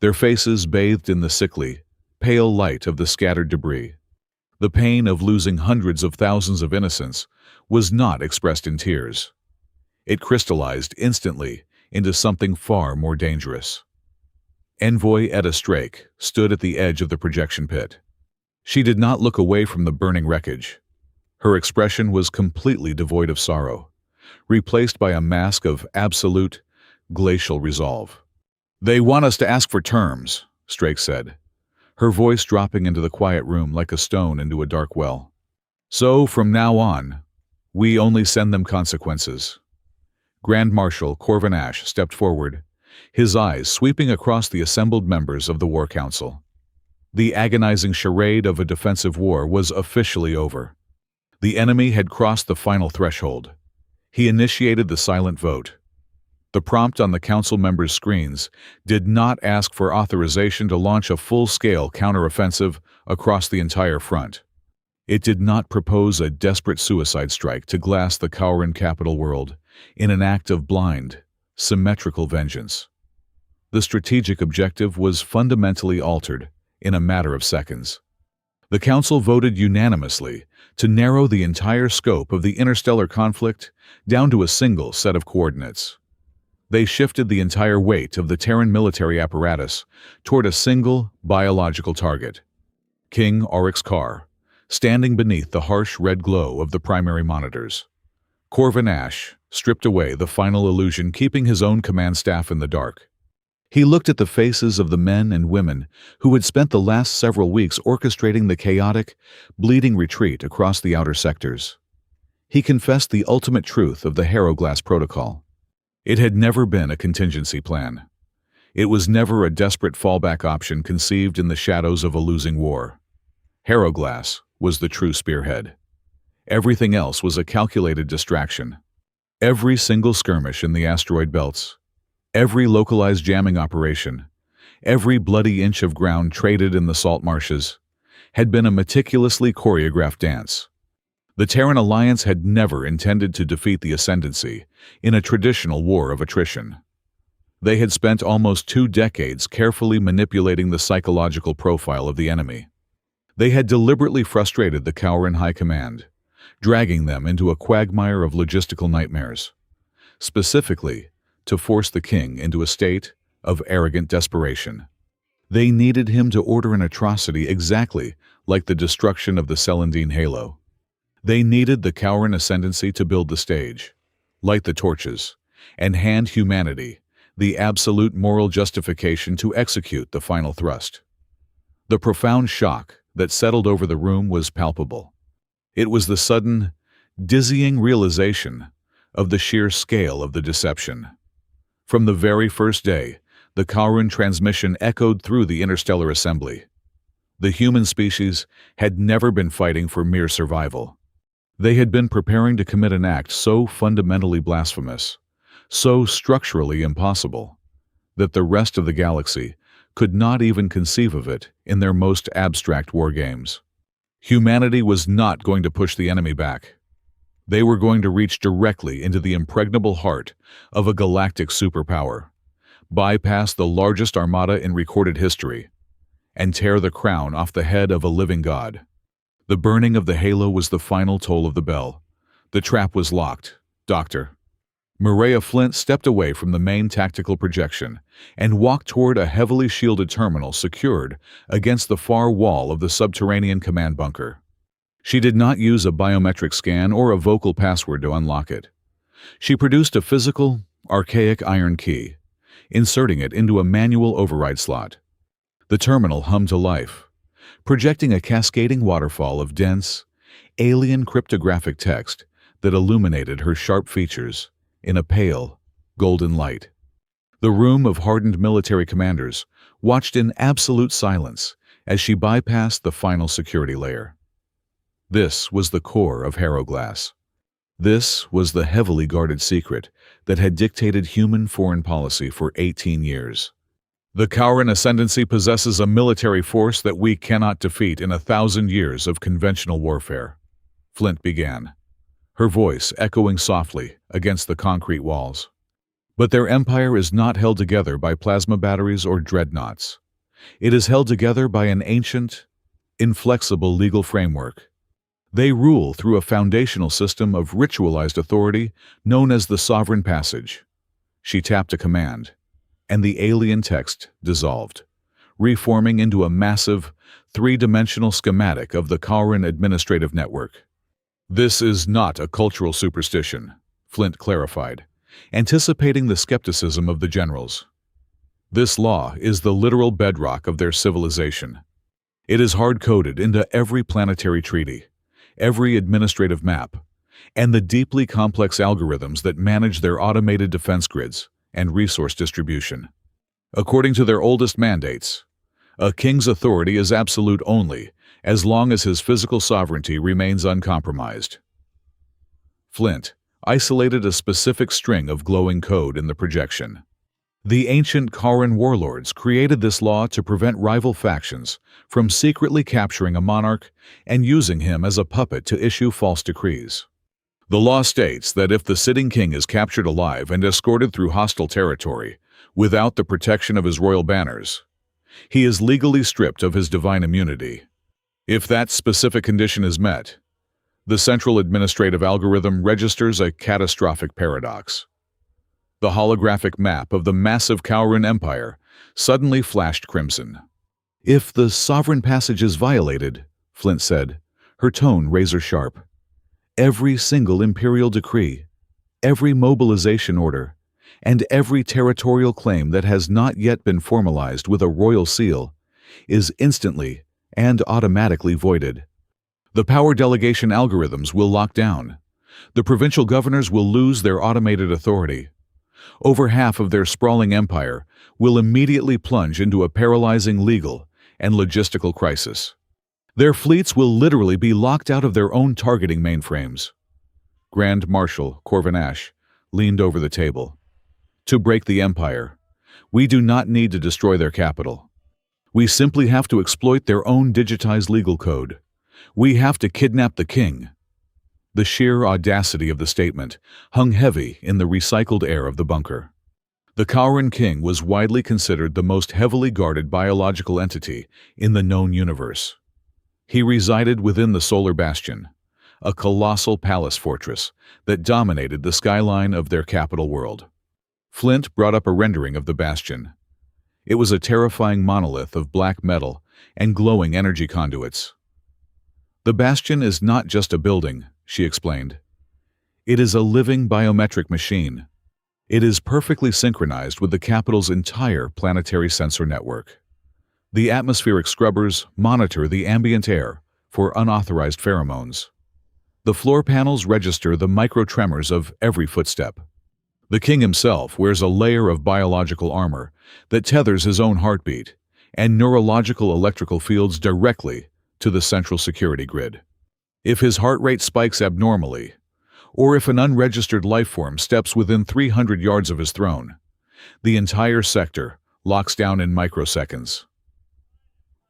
their faces bathed in the sickly, pale light of the scattered debris. The pain of losing hundreds of thousands of innocents was not expressed in tears. It crystallized instantly into something far more dangerous. Envoy Etta Strake stood at the edge of the projection pit. She did not look away from the burning wreckage. Her expression was completely devoid of sorrow, replaced by a mask of absolute, glacial resolve. "They want us to ask for terms," Strake said, her voice dropping into the quiet room like a stone into a dark well. "So, from now on, we only send them consequences." Grand Marshal Corvin Ash stepped forward, his eyes sweeping across the assembled members of the War Council. The agonizing charade of a defensive war was officially over. The enemy had crossed the final threshold. He initiated the silent vote. The prompt on the council members' screens did not ask for authorization to launch a full-scale counteroffensive across the entire front. It did not propose a desperate suicide strike to glass the Kharan capital world in an act of blind, symmetrical vengeance. The strategic objective was fundamentally altered in a matter of seconds. The Council voted unanimously to narrow the entire scope of the interstellar conflict down to a single set of coordinates. They shifted the entire weight of the Terran military apparatus toward a single biological target, King Oryx Carr, standing beneath the harsh red glow of the primary monitors. Corvin Ash stripped away the final illusion, keeping his own command staff in the dark. He looked at the faces of the men and women who had spent the last several weeks orchestrating the chaotic, bleeding retreat across the outer sectors. He confessed the ultimate truth of the Harroglass Protocol. It had never been a contingency plan. It was never a desperate fallback option conceived in the shadows of a losing war. Harroglass was the true spearhead. Everything else was a calculated distraction. Every single skirmish in the asteroid belts, every localized jamming operation, every bloody inch of ground traded in the salt marshes, had been a meticulously choreographed dance. The Terran Alliance had never intended to defeat the Ascendancy in a traditional war of attrition. They had spent almost 2 decades carefully manipulating the psychological profile of the enemy. They had deliberately frustrated the Kauran High Command, dragging them into a quagmire of logistical nightmares, specifically to force the king into a state of arrogant desperation. They needed him to order an atrocity exactly like the destruction of the Celandine Halo. They needed the Kauran Ascendancy to build the stage, light the torches, and hand humanity the absolute moral justification to execute the final thrust. The profound shock that settled over the room was palpable. It was the sudden, dizzying realization of the sheer scale of the deception. From the very first day, the Kauran transmission echoed through the interstellar assembly. The human species had never been fighting for mere survival. They had been preparing to commit an act so fundamentally blasphemous, so structurally impossible, that the rest of the galaxy could not even conceive of it in their most abstract war games. Humanity was not going to push the enemy back. They were going to reach directly into the impregnable heart of a galactic superpower, bypass the largest armada in recorded history, and tear the crown off the head of a living god. The burning of the halo was the final toll of the bell. The trap was locked, Doctor. Maria Flint stepped away from the main tactical projection and walked toward a heavily shielded terminal secured against the far wall of the subterranean command bunker. She did not use a biometric scan or a vocal password to unlock it. She produced a physical, archaic iron key, inserting it into a manual override slot. The terminal hummed to life, projecting a cascading waterfall of dense, alien cryptographic text that illuminated her sharp features in a pale, golden light. The room of hardened military commanders watched in absolute silence as she bypassed the final security layer. This was the core of Harroglass. This was the heavily guarded secret that had dictated human foreign policy for 18 years. The Kauran Ascendancy possesses a military force that we cannot defeat in 1,000 years of conventional warfare, Flint began, her voice echoing softly against the concrete walls. But their empire is not held together by plasma batteries or dreadnoughts. It is held together by an ancient, inflexible legal framework. They rule through a foundational system of ritualized authority known as the Sovereign Passage. She tapped a command, and the alien text dissolved, reforming into a massive, 3-dimensional schematic of the Kauran administrative network. This is not a cultural superstition, Flint clarified, anticipating the skepticism of the generals. This law is the literal bedrock of their civilization. It is hard-coded into every planetary treaty, every administrative map, and the deeply complex algorithms that manage their automated defense grids and resource distribution. According to their oldest mandates, a king's authority is absolute only as long as his physical sovereignty remains uncompromised. Flint isolated a specific string of glowing code in the projection. The ancient Kauran warlords created this law to prevent rival factions from secretly capturing a monarch and using him as a puppet to issue false decrees. The law states that if the sitting king is captured alive and escorted through hostile territory without the protection of his royal banners, he is legally stripped of his divine immunity. If that specific condition is met, the central administrative algorithm registers a catastrophic paradox. The holographic map of the massive Kauran Empire suddenly flashed crimson. If the sovereign passage is violated, Flint said, her tone razor-sharp, every single imperial decree, every mobilization order, and every territorial claim that has not yet been formalized with a royal seal is instantly and automatically voided. The power delegation algorithms will lock down. The provincial governors will lose their automated authority. Over half of their sprawling empire will immediately plunge into a paralyzing legal and logistical crisis. Their fleets will literally be locked out of their own targeting mainframes. Grand Marshal Corvinash leaned over the table. To break the empire, we do not need to destroy their capital. We simply have to exploit their own digitized legal code. We have to kidnap the king. The sheer audacity of the statement hung heavy in the recycled air of the bunker. The Kauran king was widely considered the most heavily guarded biological entity in the known universe. He resided within the Solar Bastion, a colossal palace fortress that dominated the skyline of their capital world. Flint brought up a rendering of the bastion. It was a terrifying monolith of black metal and glowing energy conduits. The bastion is not just a building, she explained. It is a living biometric machine. It is perfectly synchronized with the capital's entire planetary sensor network. The atmospheric scrubbers monitor the ambient air for unauthorized pheromones. The floor panels register the micro-tremors of every footstep. The king himself wears a layer of biological armor that tethers his own heartbeat and neurological electrical fields directly to the central security grid. If his heart rate spikes abnormally, or if an unregistered life form steps within 300 yards of his throne, the entire sector locks down in microseconds.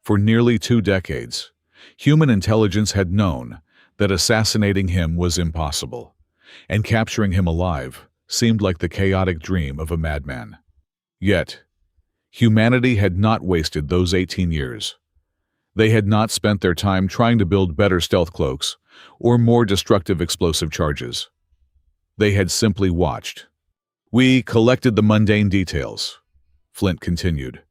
For nearly 2 decades, human intelligence had known that assassinating him was impossible, and capturing him alive seemed like the chaotic dream of a madman. Yet, humanity had not wasted those 18 years. They had not spent their time trying to build better stealth cloaks or more destructive explosive charges. They had simply watched. We collected the mundane details, Flint continued,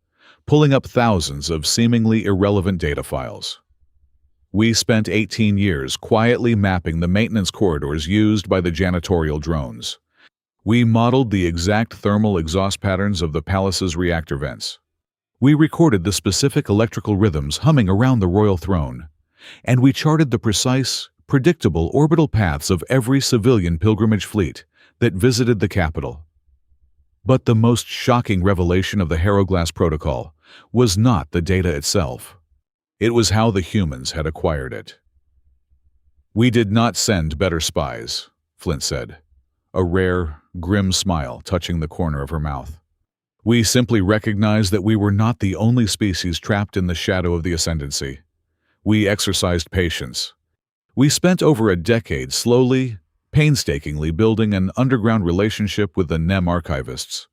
pulling up thousands of seemingly irrelevant data files. We spent 18 years quietly mapping the maintenance corridors used by the janitorial drones. We modeled the exact thermal exhaust patterns of the palace's reactor vents. We recorded the specific electrical rhythms humming around the royal throne, and we charted the precise, predictable orbital paths of every civilian pilgrimage fleet that visited the capital. But the most shocking revelation of the Harroglass Protocol was not the data itself. It was how the humans had acquired it. We did not send better spies, Flint said, a rare, grim smile touching the corner of her mouth. We simply recognized that we were not the only species trapped in the shadow of the ascendancy. We exercised patience. We spent over a decade slowly, painstakingly building an underground relationship with the NEM archivists.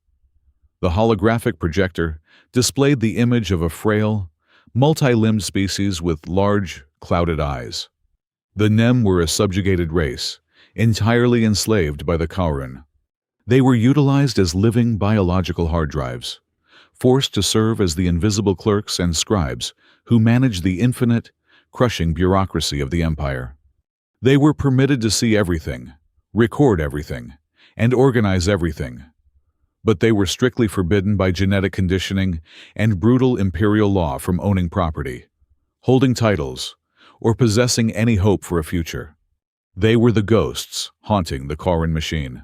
The holographic projector displayed the image of a frail, multi-limbed species with large, clouded eyes. The NEM were a subjugated race, entirely enslaved by the Kauran. They were utilized as living biological hard drives, forced to serve as the invisible clerks and scribes who managed the infinite, crushing bureaucracy of the empire. They were permitted to see everything, record everything, and organize everything. But they were strictly forbidden by genetic conditioning and brutal imperial law from owning property, holding titles, or possessing any hope for a future. They were the ghosts haunting the Kauran machine.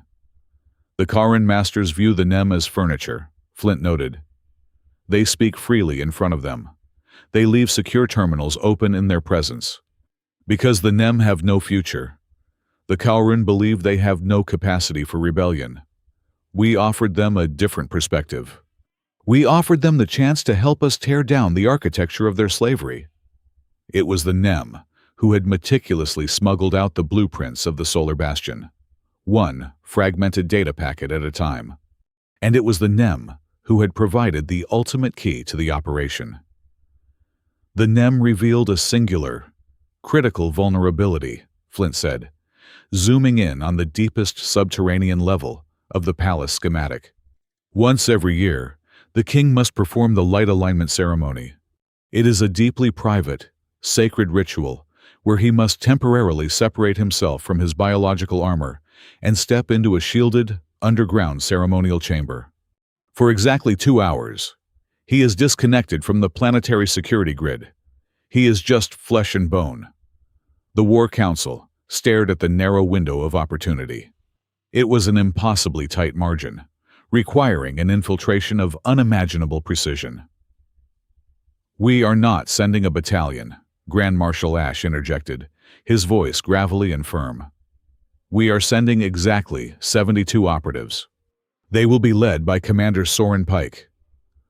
The Kauran masters view the NEM as furniture, Flint noted. They speak freely in front of them. They leave secure terminals open in their presence. Because the NEM have no future, the Kauran believe they have no capacity for rebellion. We offered them a different perspective. We offered them the chance to help us tear down the architecture of their slavery. It was the NEM who had meticulously smuggled out the blueprints of the Solar Bastion, one fragmented data packet at a time. And it was the NEM who had provided the ultimate key to the operation. The NEM revealed a singular, critical vulnerability, Flint said, zooming in on the deepest subterranean level of the palace schematic. Once every year, the king must perform the light alignment ceremony. It is a deeply private, sacred ritual where he must temporarily separate himself from his biological armor and step into a shielded, underground ceremonial chamber. For exactly 2 hours, he is disconnected from the planetary security grid. He is just flesh and bone. The War Council stared at the narrow window of opportunity. It was an impossibly tight margin, requiring an infiltration of unimaginable precision. "We are not sending a battalion," Grand Marshal Ash interjected, his voice gravelly and firm. "We are sending exactly 72 operatives. They will be led by Commander Soren Pike."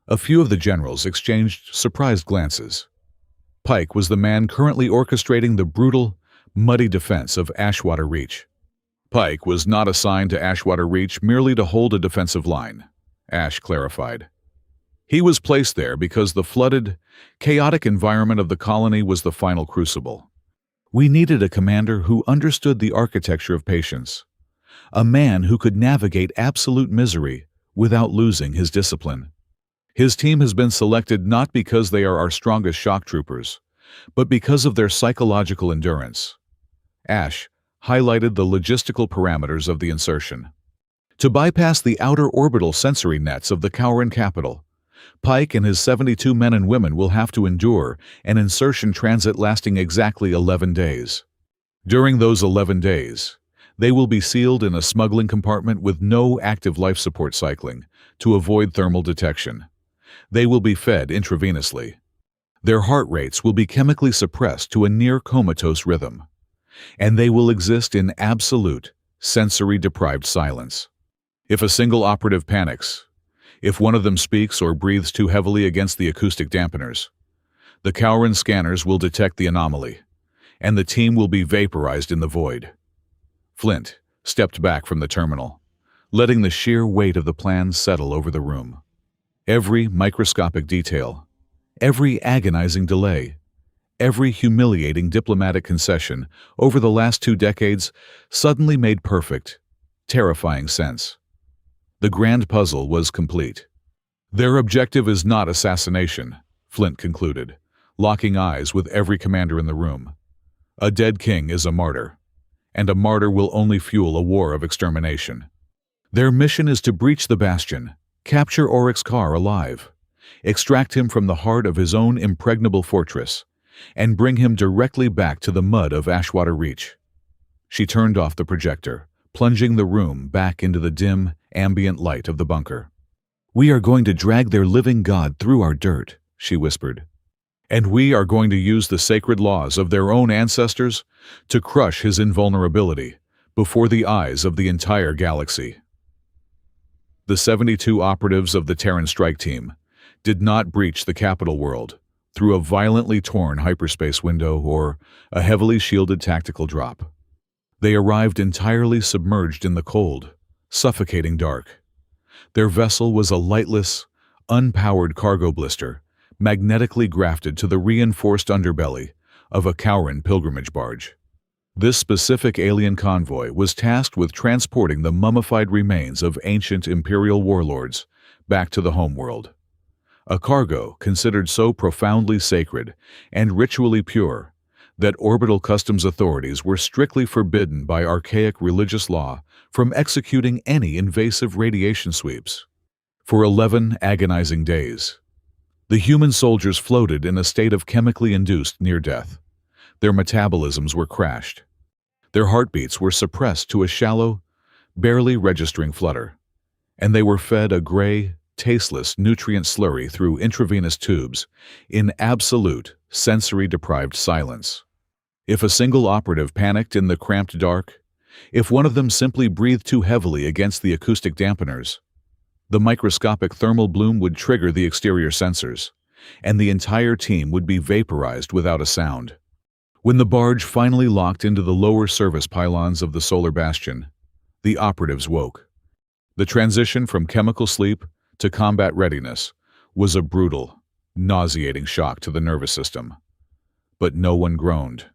A few of the generals exchanged surprised glances. Pike was the man currently orchestrating the brutal, muddy defense of Ashwater Reach. Pike was not assigned to Ashwater Reach merely to hold a defensive line, Ash clarified. He was placed there because the flooded, chaotic environment of the colony was the final crucible. We needed a commander who understood the architecture of patience, a man who could navigate absolute misery without losing his discipline. His team has been selected not because they are our strongest shock troopers, but because of their psychological endurance. Ash highlighted the logistical parameters of the insertion. To bypass the outer orbital sensory nets of the Cowran capital, Pike and his 72 men and women will have to endure an insertion transit lasting exactly 11 days. During those 11 days, they will be sealed in a smuggling compartment with no active life support cycling to avoid thermal detection. They will be fed intravenously. Their heart rates will be chemically suppressed to a near-comatose rhythm, and they will exist in absolute, sensory-deprived silence. If a single operative panics, if one of them speaks or breathes too heavily against the acoustic dampeners, the Cowran scanners will detect the anomaly, and the team will be vaporized in the void. Flint stepped back from the terminal, letting the sheer weight of the plan settle over the room. Every microscopic detail, every agonizing delay, every humiliating diplomatic concession over the last 2 decades suddenly made perfect, terrifying sense. The grand puzzle was complete. Their objective is not assassination, Flint concluded, locking eyes with every commander in the room. A dead king is a martyr, and a martyr will only fuel a war of extermination. Their mission is to breach the bastion, capture Oryx Carr alive, extract him from the heart of his own impregnable fortress, and bring him directly back to the mud of Ashwater Reach. She turned off the projector, plunging the room back into the dim, ambient light of the bunker. "We are going to drag their living god through our dirt," she whispered. "And we are going to use the sacred laws of their own ancestors to crush his invulnerability before the eyes of the entire galaxy." The 72 operatives of the Terran strike team did not breach the capital world through a violently torn hyperspace window or a heavily shielded tactical drop. They arrived entirely submerged in the cold, suffocating dark. Their vessel was a lightless, unpowered cargo blister, magnetically grafted to the reinforced underbelly of a Cowran pilgrimage barge. This specific alien convoy was tasked with transporting the mummified remains of ancient imperial warlords back to the homeworld. A cargo considered so profoundly sacred and ritually pure that orbital customs authorities were strictly forbidden by archaic religious law from executing any invasive radiation sweeps. For 11 agonizing days, the human soldiers floated in a state of chemically induced near-death. Their metabolisms were crashed. Their heartbeats were suppressed to a shallow, barely registering flutter, and they were fed a gray, tasteless nutrient slurry through intravenous tubes in absolute, sensory-deprived silence. If a single operative panicked in the cramped dark, if one of them simply breathed too heavily against the acoustic dampeners, the microscopic thermal bloom would trigger the exterior sensors, and the entire team would be vaporized without a sound. When the barge finally locked into the lower service pylons of the solar bastion, the operatives woke. The transition from chemical sleep to combat readiness was a brutal, nauseating shock to the nervous system. But no one groaned.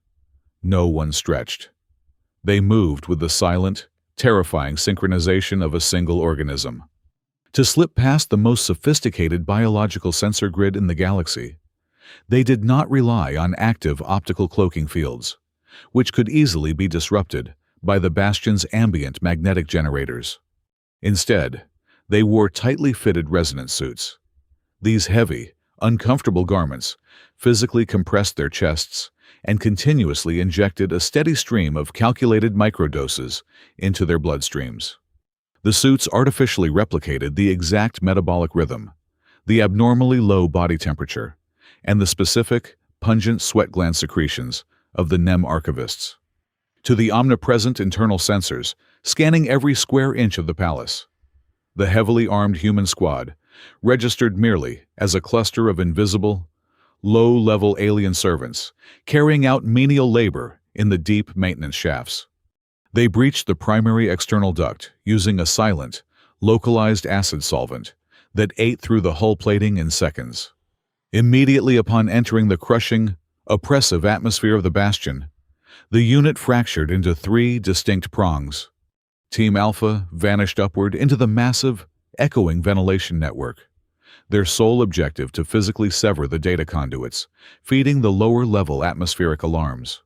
No one stretched. They moved with the silent, terrifying synchronization of a single organism. To slip past the most sophisticated biological sensor grid in the galaxy, they did not rely on active optical cloaking fields, which could easily be disrupted by the bastion's ambient magnetic generators. Instead, they wore tightly fitted resonance suits. These heavy, uncomfortable garments physically compressed their chests and continuously injected a steady stream of calculated microdoses into their bloodstreams. The suits artificially replicated the exact metabolic rhythm, the abnormally low body temperature, and the specific, pungent sweat gland secretions of the NEM archivists. To the omnipresent internal sensors, scanning every square inch of the palace, the heavily armed human squad registered merely as a cluster of invisible, low-level alien servants carrying out menial labor in the deep maintenance shafts. They breached the primary external duct using a silent, localized acid solvent that ate through the hull plating in seconds. Immediately upon entering the crushing, oppressive atmosphere of the bastion, the unit fractured into 3 distinct prongs. Team Alpha vanished upward into the massive, echoing ventilation network, their sole objective to physically sever the data conduits, feeding the lower-level atmospheric alarms.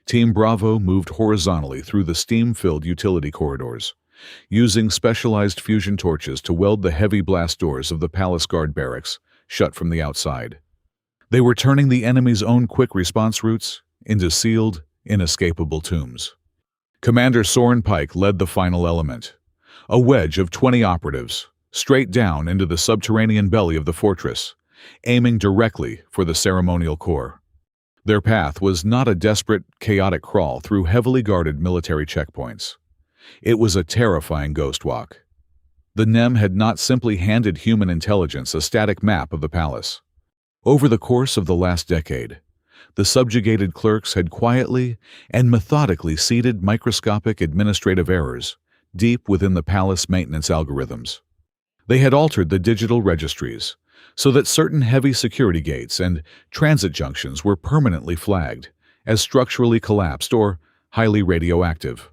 Team Bravo moved horizontally through the steam-filled utility corridors, using specialized fusion torches to weld the heavy blast doors of the palace guard barracks shut from the outside. They were turning the enemy's own quick response routes into sealed, inescapable tombs. Commander Soren Pike led the final element, a wedge of 20 operatives, straight down into the subterranean belly of the fortress, aiming directly for the ceremonial core. Their path was not a desperate, chaotic crawl through heavily guarded military checkpoints. It was a terrifying ghost walk. The NEM had not simply handed human intelligence a static map of the palace. Over the course of the last decade, the subjugated clerks had quietly and methodically seeded microscopic administrative errors deep within the palace maintenance algorithms. They had altered the digital registries so that certain heavy security gates and transit junctions were permanently flagged as structurally collapsed or highly radioactive.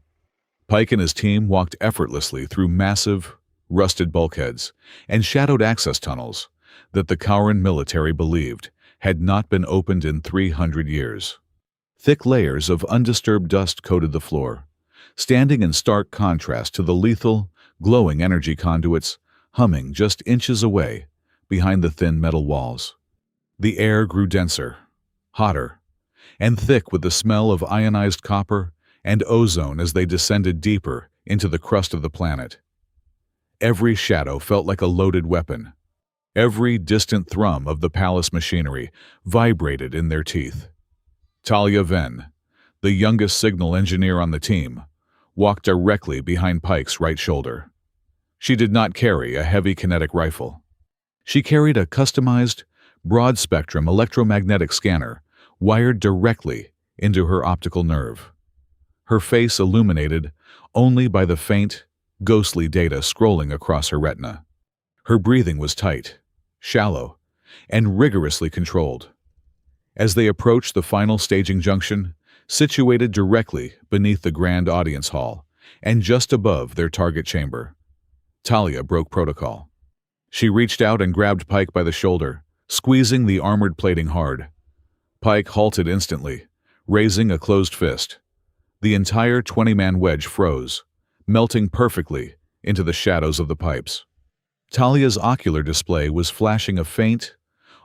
Pike and his team walked effortlessly through massive, rusted bulkheads and shadowed access tunnels that the Kauran military believed had not been opened in 300 years. Thick layers of undisturbed dust coated the floor, standing in stark contrast to the lethal, glowing energy conduits humming just inches away behind the thin metal walls. The air grew denser, hotter, and thick with the smell of ionized copper and ozone as they descended deeper into the crust of the planet. Every shadow felt like a loaded weapon. Every distant thrum of the palace machinery vibrated in their teeth. Talia Venn, the youngest signal engineer on the team, walked directly behind Pike's right shoulder. She did not carry a heavy kinetic rifle. She carried a customized, broad-spectrum electromagnetic scanner wired directly into her optical nerve. Her face illuminated only by the faint, ghostly data scrolling across her retina. Her breathing was tight, shallow, and rigorously controlled. As they approached the final staging junction, situated directly beneath the grand audience hall and just above their target chamber, Talia broke protocol. She reached out and grabbed Pike by the shoulder, squeezing the armored plating hard. Pike halted instantly, raising a closed fist. The entire 20-man wedge froze, melting perfectly into the shadows of the pipes. Talia's ocular display was flashing a faint,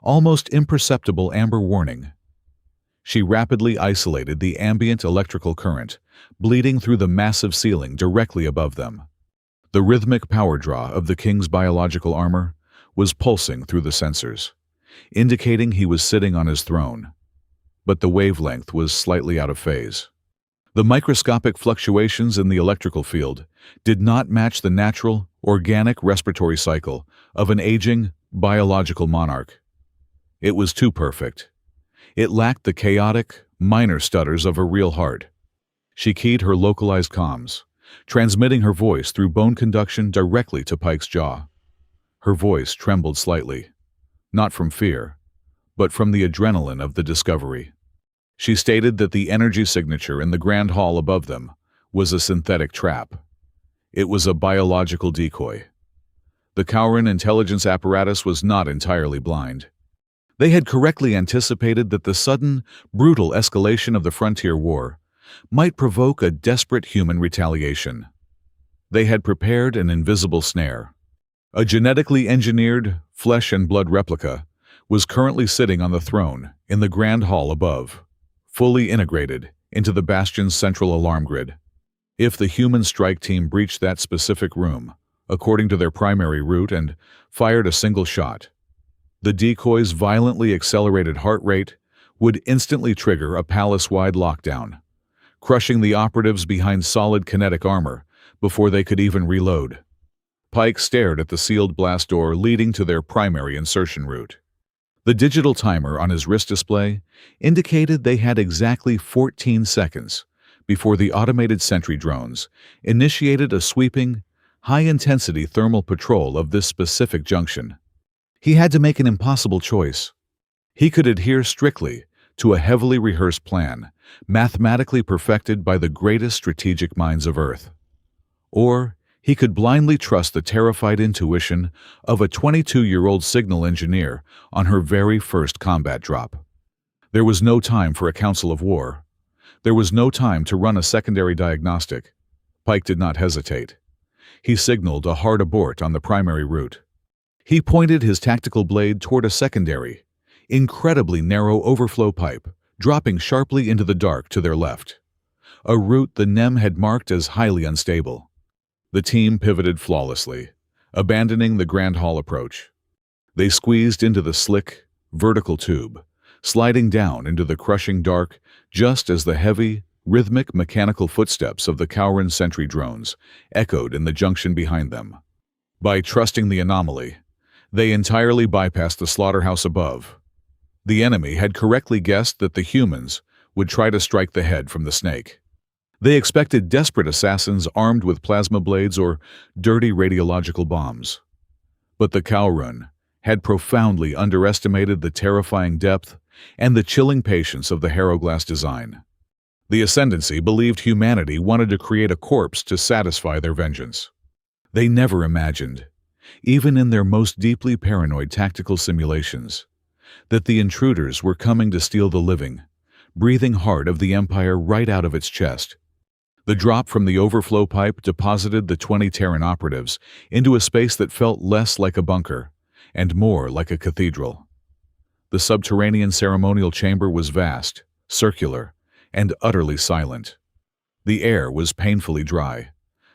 almost imperceptible amber warning. She rapidly isolated the ambient electrical current, bleeding through the massive ceiling directly above them. The rhythmic power draw of the king's biological armor was pulsing through the sensors, indicating he was sitting on his throne. But the wavelength was slightly out of phase. The microscopic fluctuations in the electrical field did not match the natural, organic respiratory cycle of an aging, biological monarch. It was too perfect. It lacked the chaotic, minor stutters of a real heart. She keyed her localized comms, transmitting her voice through bone conduction directly to Pike's jaw. Her voice trembled slightly, not from fear, but from the adrenaline of the discovery. She stated that the energy signature in the grand hall above them was a synthetic trap. It was a biological decoy. The Cowran intelligence apparatus was not entirely blind. They had correctly anticipated that the sudden, brutal escalation of the frontier war might provoke a desperate human retaliation. They had prepared an invisible snare. A genetically engineered, flesh and blood replica was currently sitting on the throne in the grand hall above, fully integrated into the Bastion's central alarm grid. If the human strike team breached that specific room, according to their primary route, and fired a single shot, the decoy's violently accelerated heart rate would instantly trigger a palace-wide lockdown, crushing the operatives behind solid kinetic armor before they could even reload. Pike stared at the sealed blast door leading to their primary insertion route. The digital timer on his wrist display indicated they had exactly 14 seconds before the automated sentry drones initiated a sweeping, high-intensity thermal patrol of this specific junction. He had to make an impossible choice. He could adhere strictly to a heavily rehearsed plan, mathematically perfected by the greatest strategic minds of Earth. Or he could blindly trust the terrified intuition of a 22-year-old signal engineer on her very first combat drop. There was no time for a council of war. There was no time to run a secondary diagnostic. Pike did not hesitate. He signaled a hard abort on the primary route. He pointed his tactical blade toward a secondary, incredibly narrow overflow pipe, dropping sharply into the dark to their left, a route the NEM had marked as highly unstable. The team pivoted flawlessly, abandoning the Grand Hall approach. They squeezed into the slick, vertical tube, sliding down into the crushing dark just as the heavy, rhythmic mechanical footsteps of the Cowran sentry drones echoed in the junction behind them. By trusting the anomaly, they entirely bypassed the slaughterhouse above. The enemy had correctly guessed that the humans would try to strike the head from the snake. They expected desperate assassins armed with plasma blades or dirty radiological bombs. But the Cowran had profoundly underestimated the terrifying depth and the chilling patience of the Harroglass design. The Ascendancy believed humanity wanted to create a corpse to satisfy their vengeance. They never imagined, even in their most deeply paranoid tactical simulations, that the intruders were coming to steal the living, breathing heart of the Empire right out of its chest. The drop from the overflow pipe deposited the 20 Terran operatives into a space that felt less like a bunker and more like a cathedral. The subterranean ceremonial chamber was vast, circular, and utterly silent. The air was painfully dry,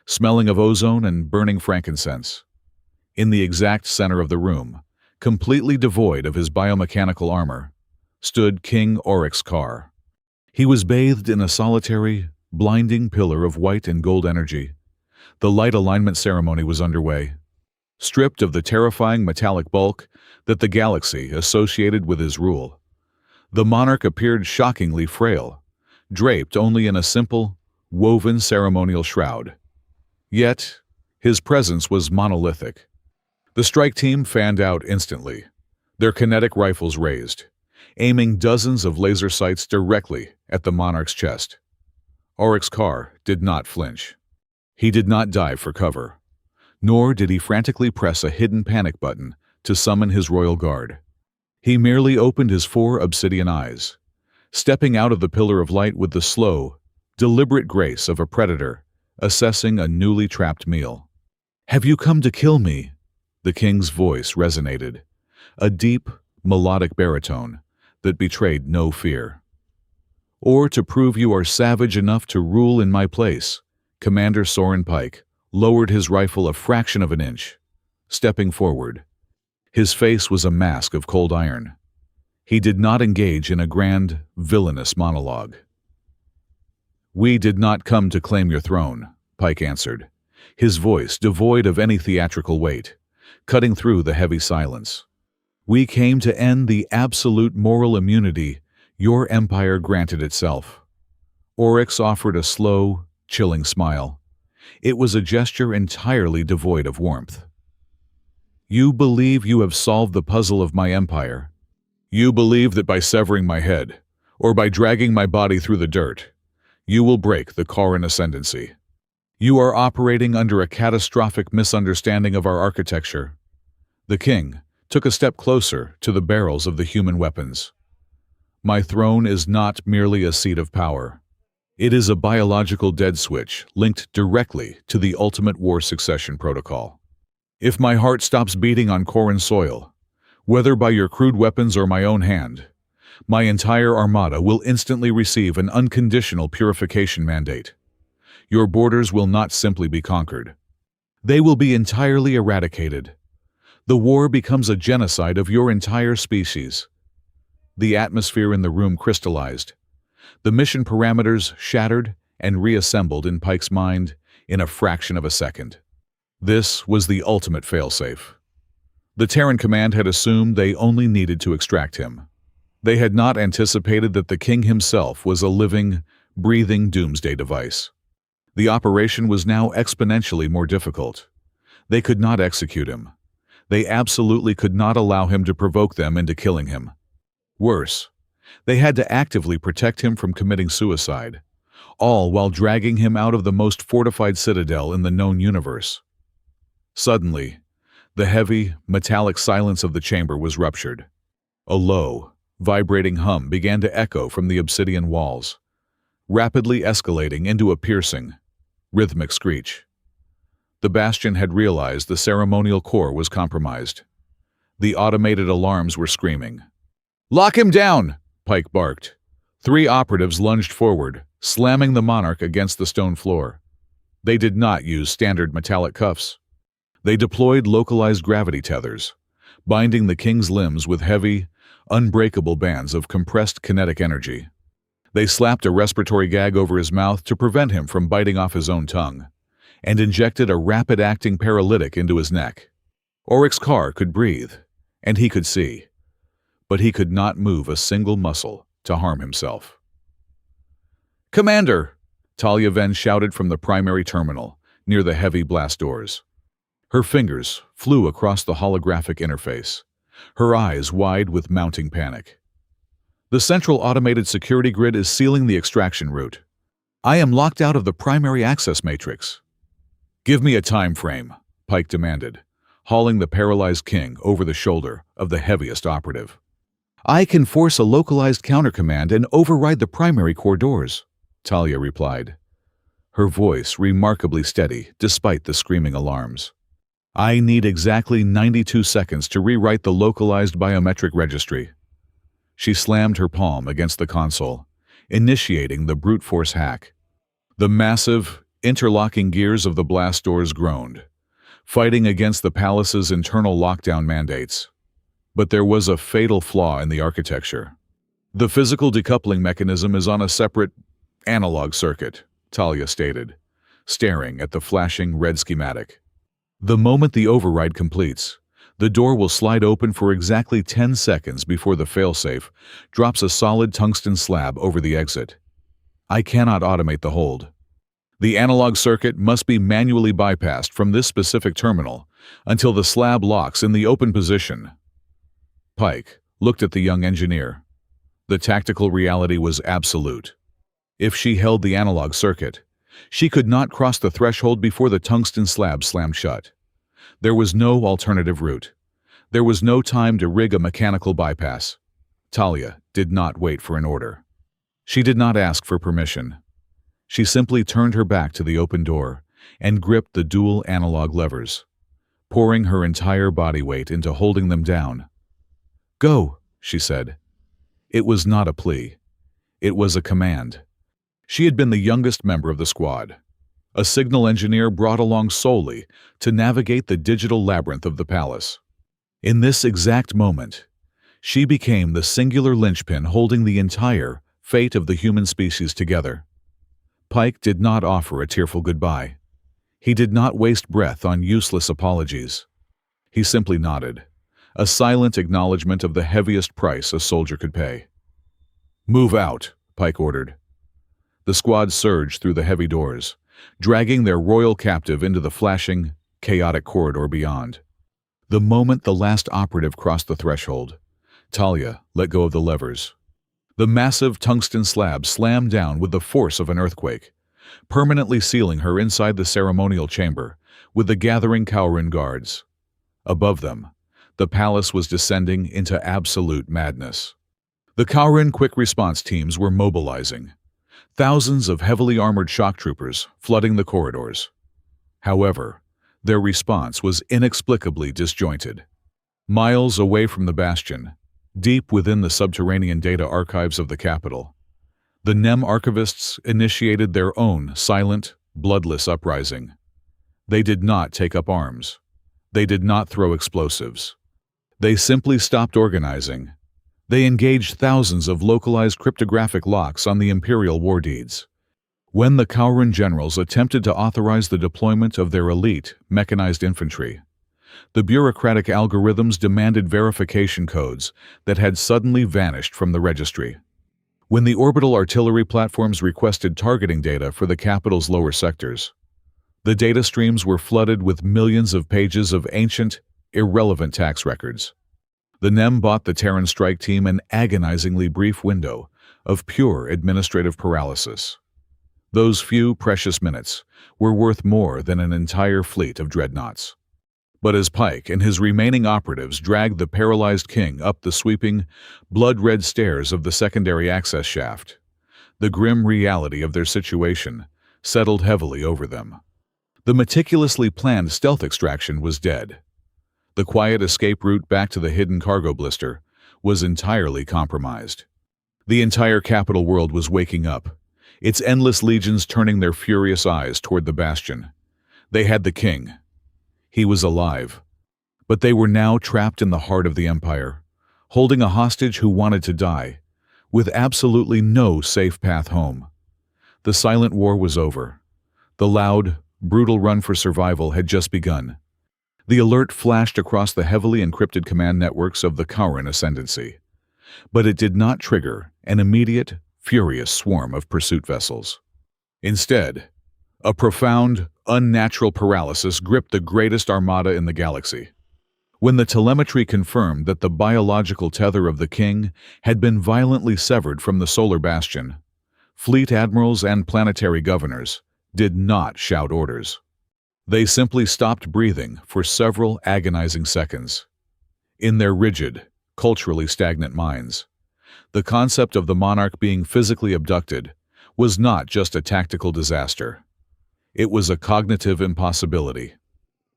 smelling of ozone and burning frankincense. In the exact center of the room, completely devoid of his biomechanical armor, stood King Oryx Carr. He was bathed in a solitary, blinding pillar of white and gold energy. The light alignment ceremony was underway. Stripped of the terrifying metallic bulk that the galaxy associated with his rule, the monarch appeared shockingly frail, draped only in a simple, woven ceremonial shroud. Yet, his presence was monolithic. The strike team fanned out instantly, their kinetic rifles raised, aiming dozens of laser sights directly at the monarch's chest. Oryx Carr did not flinch. He did not dive for cover, nor did he frantically press a hidden panic button to summon his royal guard. He merely opened his 4 obsidian eyes, stepping out of the pillar of light with the slow, deliberate grace of a predator assessing a newly trapped meal. "Have you come to kill me?" The king's voice resonated, a deep, melodic baritone that betrayed no fear. "Or to prove you are savage enough to rule in my place?" Commander Soren Pike lowered his rifle a fraction of an inch, stepping forward. His face was a mask of cold iron. He did not engage in a grand, villainous monologue. "We did not come to claim your throne," Pike answered, his voice devoid of any theatrical weight, cutting through the heavy silence. "We came to end the absolute moral immunity your empire granted itself." Oryx offered a slow, chilling smile. It was a gesture entirely devoid of warmth. "You believe you have solved the puzzle of my empire. You believe that by severing my head, or by dragging my body through the dirt, you will break the Kauran ascendancy. You are operating under a catastrophic misunderstanding of our architecture. The king took a step closer to the barrels of the human weapons. My throne is not merely a seat of power. It is a biological dead switch linked directly to the ultimate war succession protocol. If my heart stops beating on Kauran soil, whether by your crude weapons or my own hand, my entire armada will instantly receive an unconditional purification mandate. Your borders will not simply be conquered. They will be entirely eradicated. The war becomes a genocide of your entire species. The atmosphere in the room crystallized. The mission parameters shattered and reassembled in Pike's mind in a fraction of a second. This was the ultimate failsafe. The Terran command had assumed they only needed to extract him. They had not anticipated that the king himself was a living, breathing doomsday device. The operation was now exponentially more difficult. They could not execute him. They absolutely could not allow him to provoke them into killing him. Worse, they had to actively protect him from committing suicide, all while dragging him out of the most fortified citadel in the known universe. Suddenly, the heavy, metallic silence of the chamber was ruptured. A low, vibrating hum began to echo from the obsidian walls, rapidly escalating into a piercing, rhythmic screech. The Bastion had realized the ceremonial core was compromised. The automated alarms were screaming. "Lock him down!" Pike barked. 3 operatives lunged forward, slamming the monarch against the stone floor. They did not use standard metallic cuffs. They deployed localized gravity tethers, binding the king's limbs with heavy, unbreakable bands of compressed kinetic energy. They slapped a respiratory gag over his mouth to prevent him from biting off his own tongue, and injected a rapid-acting paralytic into his neck. Oryx Carr could breathe, and he could see, but he could not move a single muscle to harm himself. "Commander!" Talia Ven shouted from the primary terminal, near the heavy blast doors. Her fingers flew across the holographic interface, her eyes wide with mounting panic. "The central automated security grid is sealing the extraction route. I am locked out of the primary access matrix." "Give me a time frame," Pike demanded, hauling the paralyzed king over the shoulder of the heaviest operative. "I can force a localized countercommand and override the primary core doors," Talia replied, her voice remarkably steady despite the screaming alarms. "I need exactly 92 seconds to rewrite the localized biometric registry." She slammed her palm against the console, initiating the brute force hack. The massive, interlocking gears of the blast doors groaned, fighting against the palace's internal lockdown mandates. But there was a fatal flaw in the architecture. "The physical decoupling mechanism is on a separate analog circuit," Talia stated, staring at the flashing red schematic. "The moment the override completes, the door will slide open for exactly 10 seconds before the failsafe drops a solid tungsten slab over the exit. I cannot automate the hold. The analog circuit must be manually bypassed from this specific terminal until the slab locks in the open position." Pike looked at the young engineer. The tactical reality was absolute. If she held the analog circuit, she could not cross the threshold before the tungsten slab slammed shut. There was no alternative route. There was no time to rig a mechanical bypass. Talia did not wait for an order. She did not ask for permission. She simply turned her back to the open door and gripped the dual analog levers, pouring her entire body weight into holding them down. "Go," she said. It was not a plea. It was a command. She had been the youngest member of the squad, a signal engineer brought along solely to navigate the digital labyrinth of the palace. In this exact moment, she became the singular linchpin holding the entire fate of the human species together. Pike did not offer a tearful goodbye. He did not waste breath on useless apologies. He simply nodded, a silent acknowledgement of the heaviest price a soldier could pay. "Move out," Pike ordered. The squad surged through the heavy doors, dragging their royal captive into the flashing, chaotic corridor beyond. The moment the last operative crossed the threshold, Talia let go of the levers. The massive tungsten slab slammed down with the force of an earthquake, permanently sealing her inside the ceremonial chamber with the gathering Kaurin guards. Above them, the palace was descending into absolute madness. The Kaurin quick response teams were mobilizing, thousands of heavily armored shock troopers flooding the corridors. However, their response was inexplicably disjointed. Miles away from the bastion, deep within the subterranean data archives of the capital, the NEM archivists initiated their own silent, bloodless uprising. They did not take up arms. They did not throw explosives. They simply stopped organizing. They engaged thousands of localized cryptographic locks on the Imperial war deeds. When the Kaurin generals attempted to authorize the deployment of their elite, mechanized infantry, the bureaucratic algorithms demanded verification codes that had suddenly vanished from the registry. When the orbital artillery platforms requested targeting data for the capital's lower sectors, the data streams were flooded with millions of pages of ancient, irrelevant tax records. The NEM bought the Terran strike team an agonizingly brief window of pure administrative paralysis. Those few precious minutes were worth more than an entire fleet of dreadnoughts. But as Pike and his remaining operatives dragged the paralyzed king up the sweeping, blood-red stairs of the secondary access shaft, the grim reality of their situation settled heavily over them. The meticulously planned stealth extraction was dead. The quiet escape route back to the hidden cargo blister was entirely compromised. The entire capital world was waking up, its endless legions turning their furious eyes toward the bastion. They had the king. He was alive. But they were now trapped in the heart of the Empire, holding a hostage who wanted to die, with absolutely no safe path home. The silent war was over. The loud, brutal run for survival had just begun. The alert flashed across the heavily encrypted command networks of the Kaurin Ascendancy. But it did not trigger an immediate, furious swarm of pursuit vessels. Instead, a profound, unnatural paralysis gripped the greatest armada in the galaxy. When the telemetry confirmed that the biological tether of the king had been violently severed from the solar bastion, fleet admirals and planetary governors did not shout orders. They simply stopped breathing for several agonizing seconds. In their rigid, culturally stagnant minds, the concept of the monarch being physically abducted was not just a tactical disaster. It was a cognitive impossibility.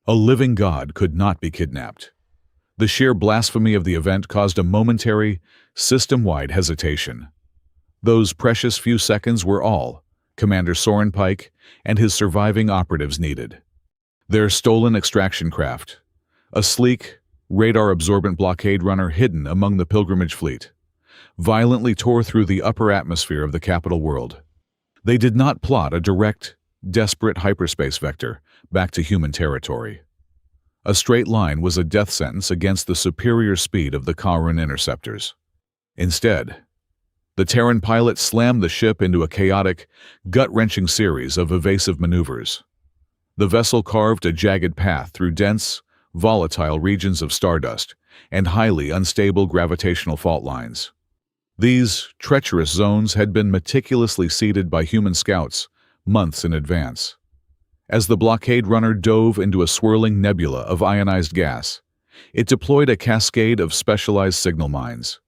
A living god could not be kidnapped. The sheer blasphemy of the event caused a momentary, system-wide hesitation. Those precious few seconds were all Commander Soren Pike and his surviving operatives needed. Their stolen extraction craft, a sleek, radar-absorbent blockade runner hidden among the pilgrimage fleet, violently tore through the upper atmosphere of the capital world. They did not plot a direct, desperate hyperspace vector back to human territory. A straight line was a death sentence against the superior speed of the Kaurin interceptors. Instead, the Terran pilot slammed the ship into a chaotic, gut-wrenching series of evasive maneuvers. The vessel carved a jagged path through dense, volatile regions of stardust and highly unstable gravitational fault lines. These treacherous zones had been meticulously seeded by human scouts months in advance. As the blockade runner dove into a swirling nebula of ionized gas, it deployed a cascade of specialized signal mines.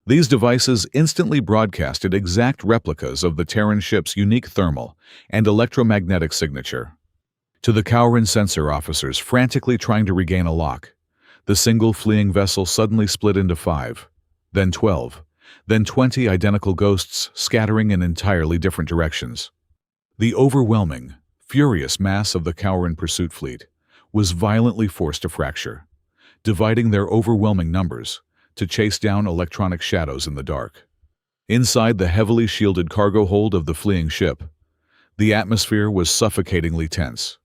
These devices instantly broadcasted exact replicas of the Terran ship's unique thermal and electromagnetic signature. To the Kaurin sensor officers frantically trying to regain a lock, the single fleeing vessel suddenly split into 5, then 12, then 20 identical ghosts scattering in entirely different directions. The overwhelming, furious mass of the Kaurin pursuit fleet was violently forced to fracture, dividing their overwhelming numbers to chase down electronic shadows in the dark. Inside the heavily shielded cargo hold of the fleeing ship, the atmosphere was suffocatingly tense.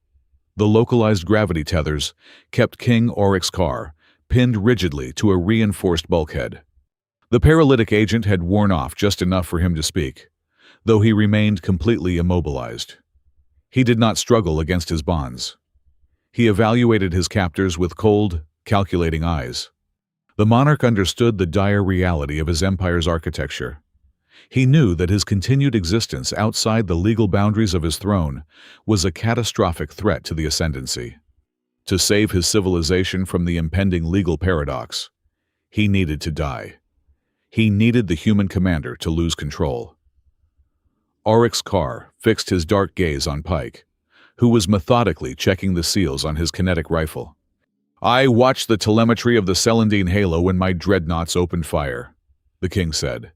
The localized gravity tethers kept King Oryx's car pinned rigidly to a reinforced bulkhead. The paralytic agent had worn off just enough for him to speak, though he remained completely immobilized. He did not struggle against his bonds. He evaluated his captors with cold, calculating eyes. The monarch understood the dire reality of his empire's architecture. He knew that his continued existence outside the legal boundaries of his throne was a catastrophic threat to the ascendancy. To save his civilization from the impending legal paradox, he needed to die. He needed the human commander to lose control. Oryx Carr fixed his dark gaze on Pike, who was methodically checking the seals on his kinetic rifle. "I watched the telemetry of the Celandine halo when my dreadnoughts opened fire," the king said,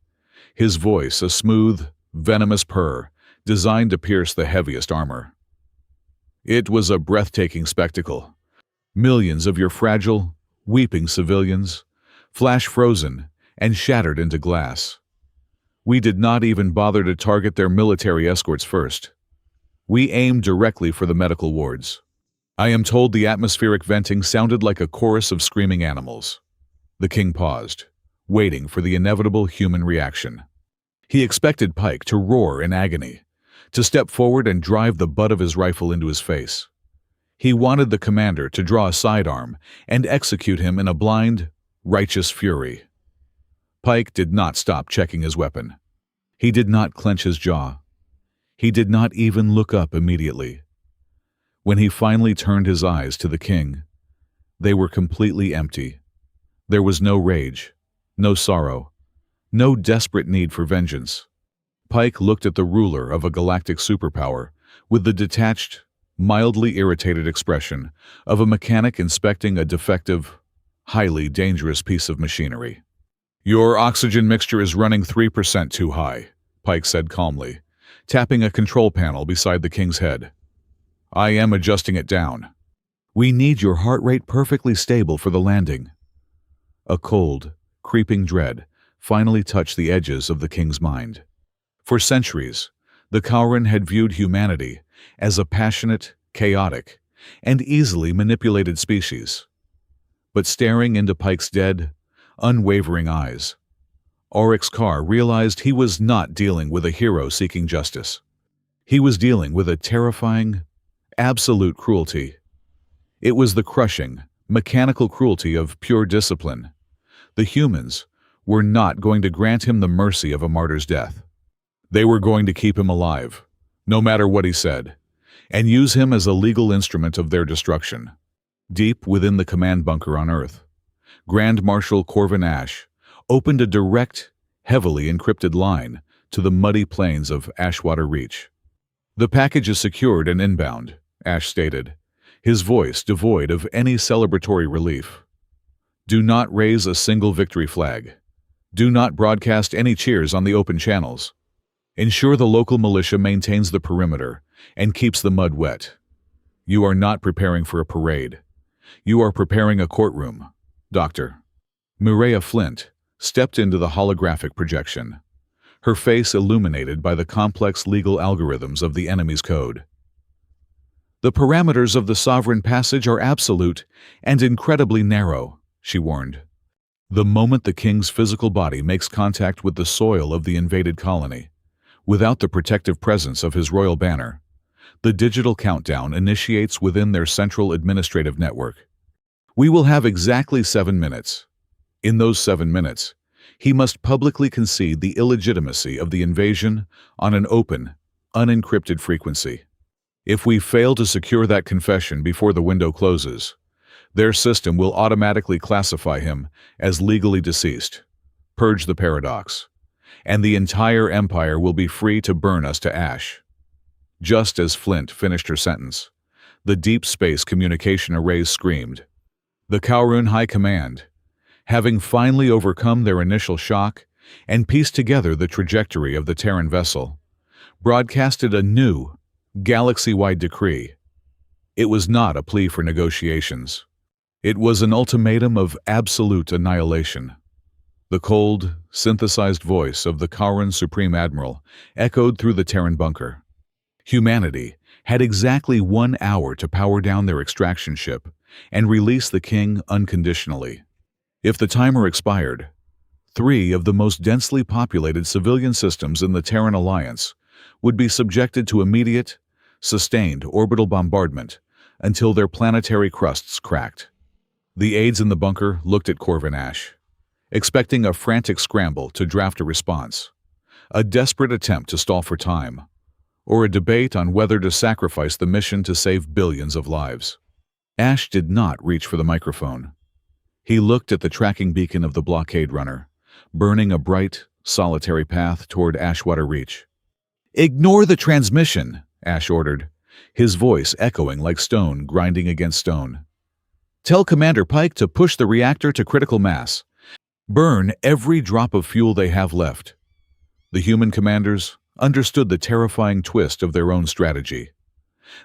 his voice a smooth, venomous purr designed to pierce the heaviest armor. "It was a breathtaking spectacle. Millions of your fragile, weeping civilians, flash frozen and shattered into glass. We did not even bother to target their military escorts first. We aimed directly for the medical wards. I am told the atmospheric venting sounded like a chorus of screaming animals." The king paused, waiting for the inevitable human reaction. He expected Pike to roar in agony, to step forward and drive the butt of his rifle into his face. He wanted the commander to draw a sidearm and execute him in a blind, righteous fury. Pike did not stop checking his weapon. He did not clench his jaw. He did not even look up immediately. When he finally turned his eyes to the king, they were completely empty. There was no rage, no sorrow, no desperate need for vengeance. Pike looked at the ruler of a galactic superpower with the detached, mildly irritated expression of a mechanic inspecting a defective, highly dangerous piece of machinery. "Your oxygen mixture is running 3% too high," Pike said calmly, tapping a control panel beside the king's head. "I am adjusting it down. We need your heart rate perfectly stable for the landing." A cold, creeping dread finally touched the edges of the king's mind. For centuries, the Kauran had viewed humanity as a passionate, chaotic, and easily manipulated species. But staring into Pike's dead, unwavering eyes, Oryx Carr realized he was not dealing with a hero seeking justice. He was dealing with a terrifying, absolute cruelty. It was the crushing, mechanical cruelty of pure discipline. The humans were not going to grant him the mercy of a martyr's death. They were going to keep him alive, no matter what he said, and use him as a legal instrument of their destruction. Deep within the command bunker on Earth, Grand Marshal Corvin Ash opened a direct, heavily encrypted line to the muddy plains of Ashwater Reach. "The package is secured and inbound," Ash stated, his voice devoid of any celebratory relief. "Do not raise a single victory flag. Do not broadcast any cheers on the open channels. Ensure the local militia maintains the perimeter and keeps the mud wet. You are not preparing for a parade. You are preparing a courtroom, Doctor." Mireya Flint stepped into the holographic projection, her face illuminated by the complex legal algorithms of the enemy's code. "The parameters of the sovereign passage are absolute and incredibly narrow," she warned. "The moment the king's physical body makes contact with the soil of the invaded colony, without the protective presence of his royal banner, the digital countdown initiates within their central administrative network. We will have exactly 7 minutes. In those 7 minutes, he must publicly concede the illegitimacy of the invasion on an open, unencrypted frequency. If we fail to secure that confession before the window closes, their system will automatically classify him as legally deceased, purge the paradox, and the entire empire will be free to burn us to ash." Just as Flint finished her sentence, the deep space communication arrays screamed. The Kauran High Command, having finally overcome their initial shock and pieced together the trajectory of the Terran vessel, broadcasted a new, galaxy-wide decree. It was not a plea for negotiations. It was an ultimatum of absolute annihilation. The cold, synthesized voice of the Kauran Supreme Admiral echoed through the Terran bunker. Humanity had exactly 1 hour to power down their extraction ship and release the king unconditionally. If the timer expired, 3 of the most densely populated civilian systems in the Terran Alliance would be subjected to immediate, sustained orbital bombardment until their planetary crusts cracked. The aides in the bunker looked at Corvin Ash, expecting a frantic scramble to draft a response, a desperate attempt to stall for time, or a debate on whether to sacrifice the mission to save billions of lives. Ash did not reach for the microphone. He looked at the tracking beacon of the blockade runner, burning a bright, solitary path toward Ashwater Reach. "Ignore the transmission," Ash ordered, his voice echoing like stone grinding against stone. "Tell Commander Pike to push the reactor to critical mass. Burn every drop of fuel they have left." The human commanders understood the terrifying twist of their own strategy.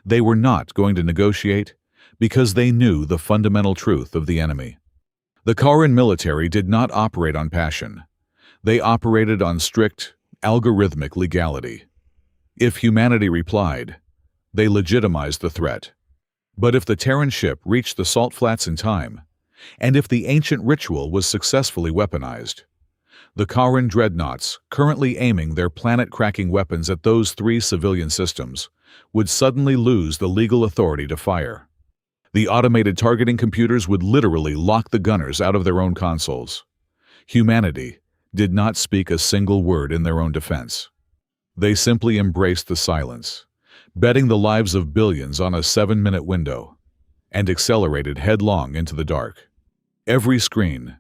They were not going to negotiate because they knew the fundamental truth of the enemy. The Kharan military did not operate on passion. They operated on strict, algorithmic legality. If humanity replied, they legitimized the threat. But if the Terran ship reached the salt flats in time, and if the ancient ritual was successfully weaponized, the Kharan dreadnoughts, currently aiming their planet-cracking weapons at those 3 civilian systems, would suddenly lose the legal authority to fire. The automated targeting computers would literally lock the gunners out of their own consoles. Humanity did not speak a single word in their own defense. They simply embraced the silence, betting the lives of billions on a 7-minute window, and accelerated headlong into the dark. Every screen,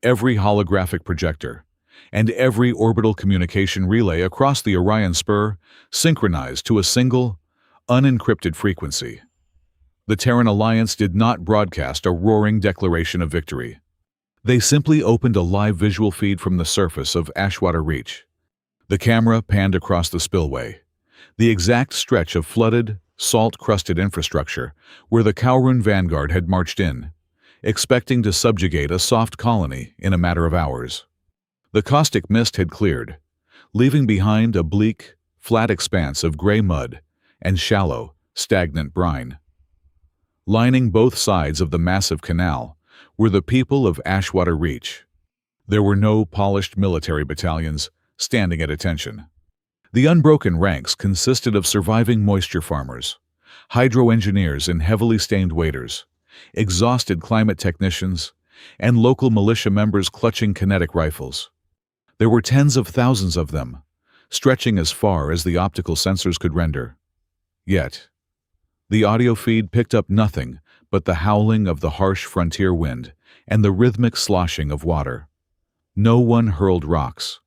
every holographic projector, and every orbital communication relay across the Orion Spur synchronized to a single, unencrypted frequency. The Terran Alliance did not broadcast a roaring declaration of victory. They simply opened a live visual feed from the surface of Ashwater Reach. The camera panned across the spillway, the exact stretch of flooded, salt-crusted infrastructure where the Kharan vanguard had marched in, expecting to subjugate a soft colony in a matter of hours. The caustic mist had cleared, leaving behind a bleak, flat expanse of gray mud and shallow, stagnant brine. Lining both sides of the massive canal were the people of Ashwater Reach. There were no polished military battalions standing at attention. The unbroken ranks consisted of surviving moisture farmers, hydro-engineers in heavily stained waders, exhausted climate technicians, and local militia members clutching kinetic rifles. There were tens of thousands of them, stretching as far as the optical sensors could render. Yet, the audio feed picked up nothing but the howling of the harsh frontier wind and the rhythmic sloshing of water. No one hurled rocks.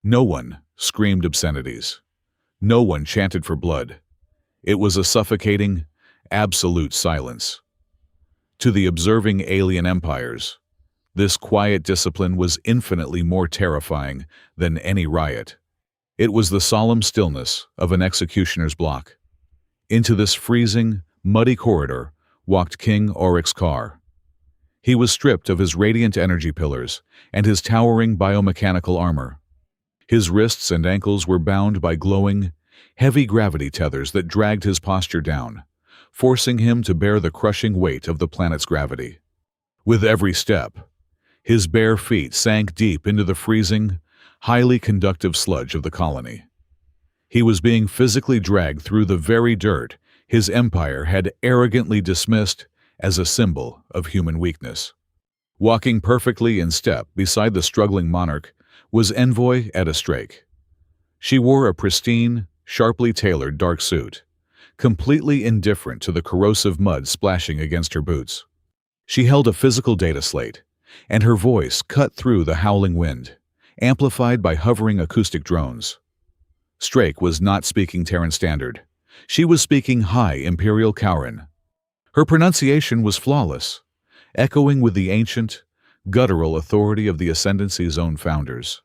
No one screamed obscenities. No one chanted for blood. It was a suffocating, absolute silence. To the observing alien empires, this quiet discipline was infinitely more terrifying than any riot. It was the solemn stillness of an executioner's block. Into this freezing, muddy corridor walked King Oryx Carr. He was stripped of his radiant energy pillars and his towering biomechanical armor. His wrists and ankles were bound by glowing, heavy gravity tethers that dragged his posture down, forcing him to bear the crushing weight of the planet's gravity. With every step, his bare feet sank deep into the freezing, highly conductive sludge of the colony. He was being physically dragged through the very dirt his empire had arrogantly dismissed as a symbol of human weakness. Walking perfectly in step beside the struggling monarch was Envoy Etta Strake. She wore a pristine, sharply tailored dark suit, completely indifferent to the corrosive mud splashing against her boots. She held a physical data slate, and her voice cut through the howling wind, amplified by hovering acoustic drones. Strake was not speaking Terran Standard. She was speaking High Imperial Kharan. Her pronunciation was flawless, echoing with the ancient, guttural authority of the Ascendancy's own founders.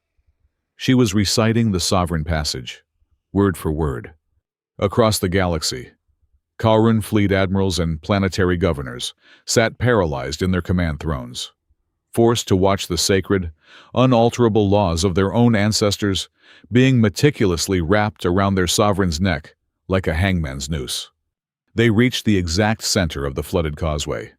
She was reciting the Sovereign Passage, word for word. Across the galaxy, Kharan fleet admirals and planetary governors sat paralyzed in their command thrones, forced to watch the sacred, unalterable laws of their own ancestors being meticulously wrapped around their sovereign's neck like a hangman's noose. They reached the exact center of the flooded causeway.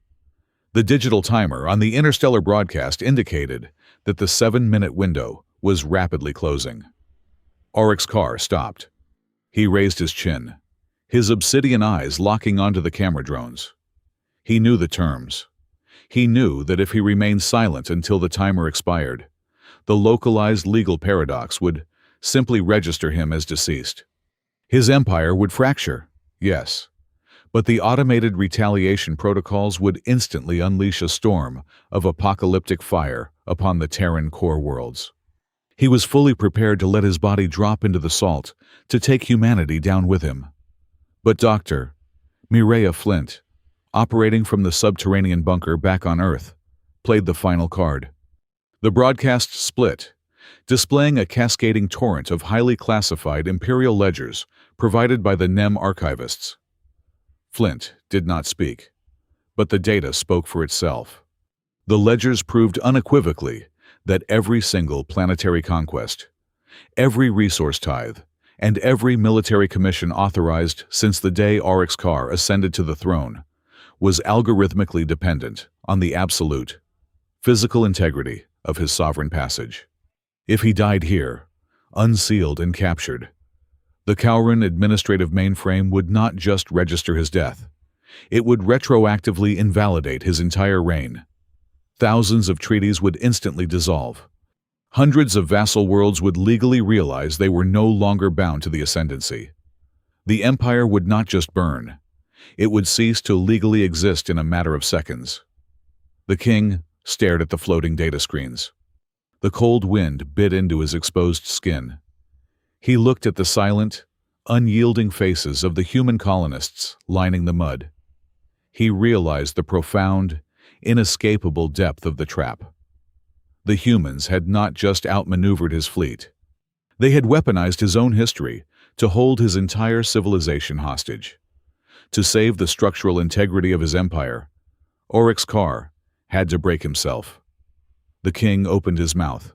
The digital timer on the interstellar broadcast indicated that the 7-minute window was rapidly closing. Oryx Carr stopped. He raised his chin, his obsidian eyes locking onto the camera drones. He knew the terms. He knew that if he remained silent until the timer expired, the localized legal paradox would simply register him as deceased. His empire would fracture, yes, but the automated retaliation protocols would instantly unleash a storm of apocalyptic fire upon the Terran core worlds. He was fully prepared to let his body drop into the salt to take humanity down with him. But Dr. Mireya Flint, operating from the subterranean bunker back on Earth, played the final card. The broadcast split, displaying a cascading torrent of highly classified Imperial ledgers provided by the NEM archivists. Flint did not speak, but the data spoke for itself. The ledgers proved unequivocally that every single planetary conquest, every resource tithe, and every military commission authorized since the day Oryx Carr ascended to the throne was algorithmically dependent on the absolute, physical integrity of his sovereign passage. If he died here, unsealed and captured, the Cowran administrative mainframe would not just register his death, it would retroactively invalidate his entire reign. Thousands of treaties would instantly dissolve. Hundreds of vassal worlds would legally realize they were no longer bound to the ascendancy. The empire would not just burn, it would cease to legally exist in a matter of seconds. The king stared at the floating data screens. The cold wind bit into his exposed skin. He looked at the silent, unyielding faces of the human colonists lining the mud. He realized the profound, inescapable depth of the trap. The humans had not just outmaneuvered his fleet. They had weaponized his own history to hold his entire civilization hostage. To save the structural integrity of his empire, Oryx Carr had to break himself. The king opened his mouth.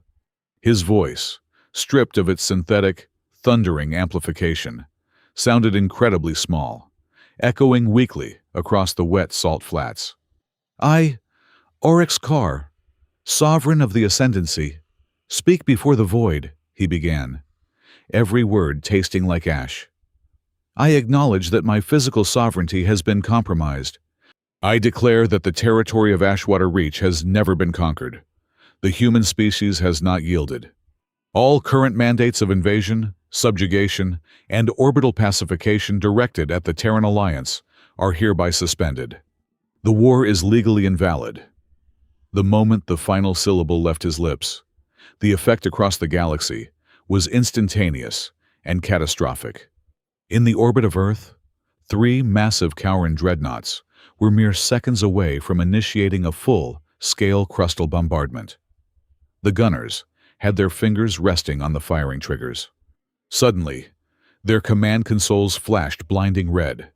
His voice, stripped of its synthetic, thundering amplification, sounded incredibly small, echoing weakly across the wet salt flats. I, Oryx Carr, sovereign of the ascendancy, speak before the void, he began, every word tasting like ash. I acknowledge that my physical sovereignty has been compromised. I declare that the territory of Ashwater Reach has never been conquered. The human species has not yielded. All current mandates of invasion, subjugation, and orbital pacification directed at the Terran Alliance are hereby suspended. The war is legally invalid. The moment the final syllable left his lips, the effect across the galaxy was instantaneous and catastrophic. In the orbit of Earth, 3 massive Cowran dreadnoughts were mere seconds away from initiating a full-scale crustal bombardment. The gunners had their fingers resting on the firing triggers. Suddenly, their command consoles flashed blinding red.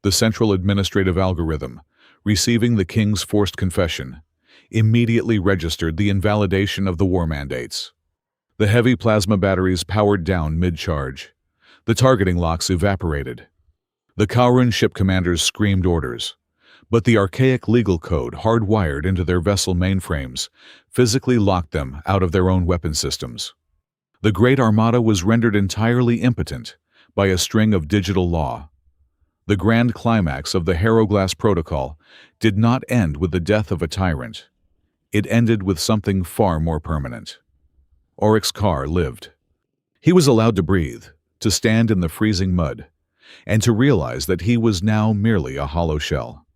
The central administrative algorithm, receiving the king's forced confession, immediately registered the invalidation of the war mandates. The heavy plasma batteries powered down mid-charge. The targeting locks evaporated. The Cowran ship commanders screamed orders, but the archaic legal code hardwired into their vessel mainframes physically locked them out of their own weapon systems. The Great Armada was rendered entirely impotent by a string of digital law. The grand climax of the Harroglass Protocol did not end with the death of a tyrant. It ended with something far more permanent. Oryx Carr lived. He was allowed to breathe, to stand in the freezing mud, and to realize that he was now merely a hollow shell.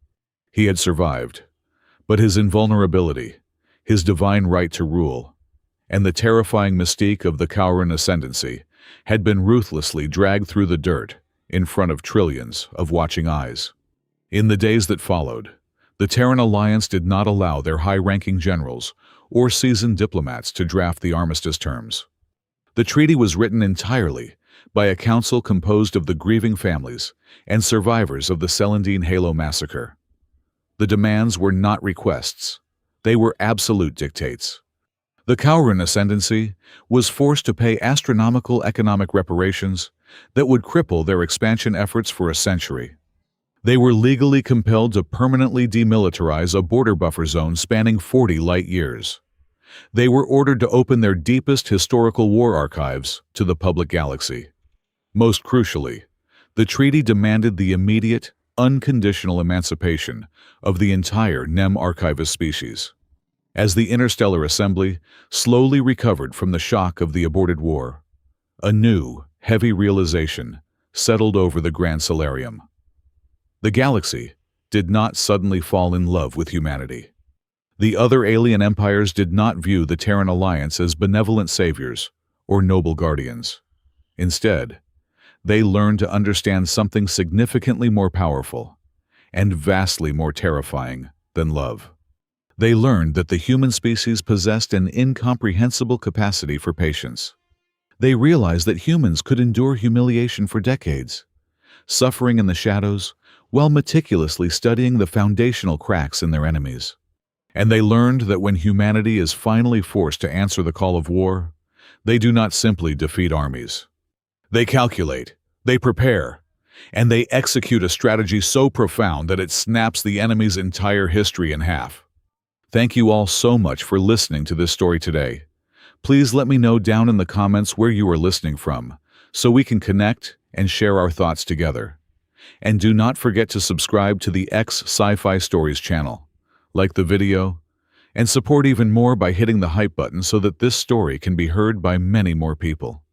He had survived, but his invulnerability, his divine right to rule, and the terrifying mystique of the Cowran ascendancy had been ruthlessly dragged through the dirt in front of trillions of watching eyes. In the days that followed, the Terran Alliance did not allow their high-ranking generals or seasoned diplomats to draft the armistice terms. The treaty was written entirely by a council composed of the grieving families and survivors of the Celandine Halo massacre. The demands were not requests, they were absolute dictates. The Cowran ascendancy was forced to pay astronomical economic reparations that would cripple their expansion efforts for a century. They were legally compelled to permanently demilitarize a border buffer zone spanning 40 light years. They were ordered to open their deepest historical war archives to the public galaxy. Most crucially, the treaty demanded the immediate, unconditional emancipation of the entire NEM archivist species. As the Interstellar Assembly slowly recovered from the shock of the aborted war, a new, heavy realization settled over the Grand Solarium. The galaxy did not suddenly fall in love with humanity. The other alien empires did not view the Terran Alliance as benevolent saviors or noble guardians. Instead, they learned to understand something significantly more powerful and vastly more terrifying than love. They learned that the human species possessed an incomprehensible capacity for patience. They realized that humans could endure humiliation for decades, suffering in the shadows while meticulously studying the foundational cracks in their enemies. And they learned that when humanity is finally forced to answer the call of war, they do not simply defeat armies. They calculate, they prepare, and they execute a strategy so profound that it snaps the enemy's entire history in half. Thank you all so much for listening to this story today. Please let me know down in the comments where you are listening from, so we can connect and share our thoughts together. And do not forget to subscribe to the Sci-Fi Stories channel, like the video, and support even more by hitting the hype button so that this story can be heard by many more people.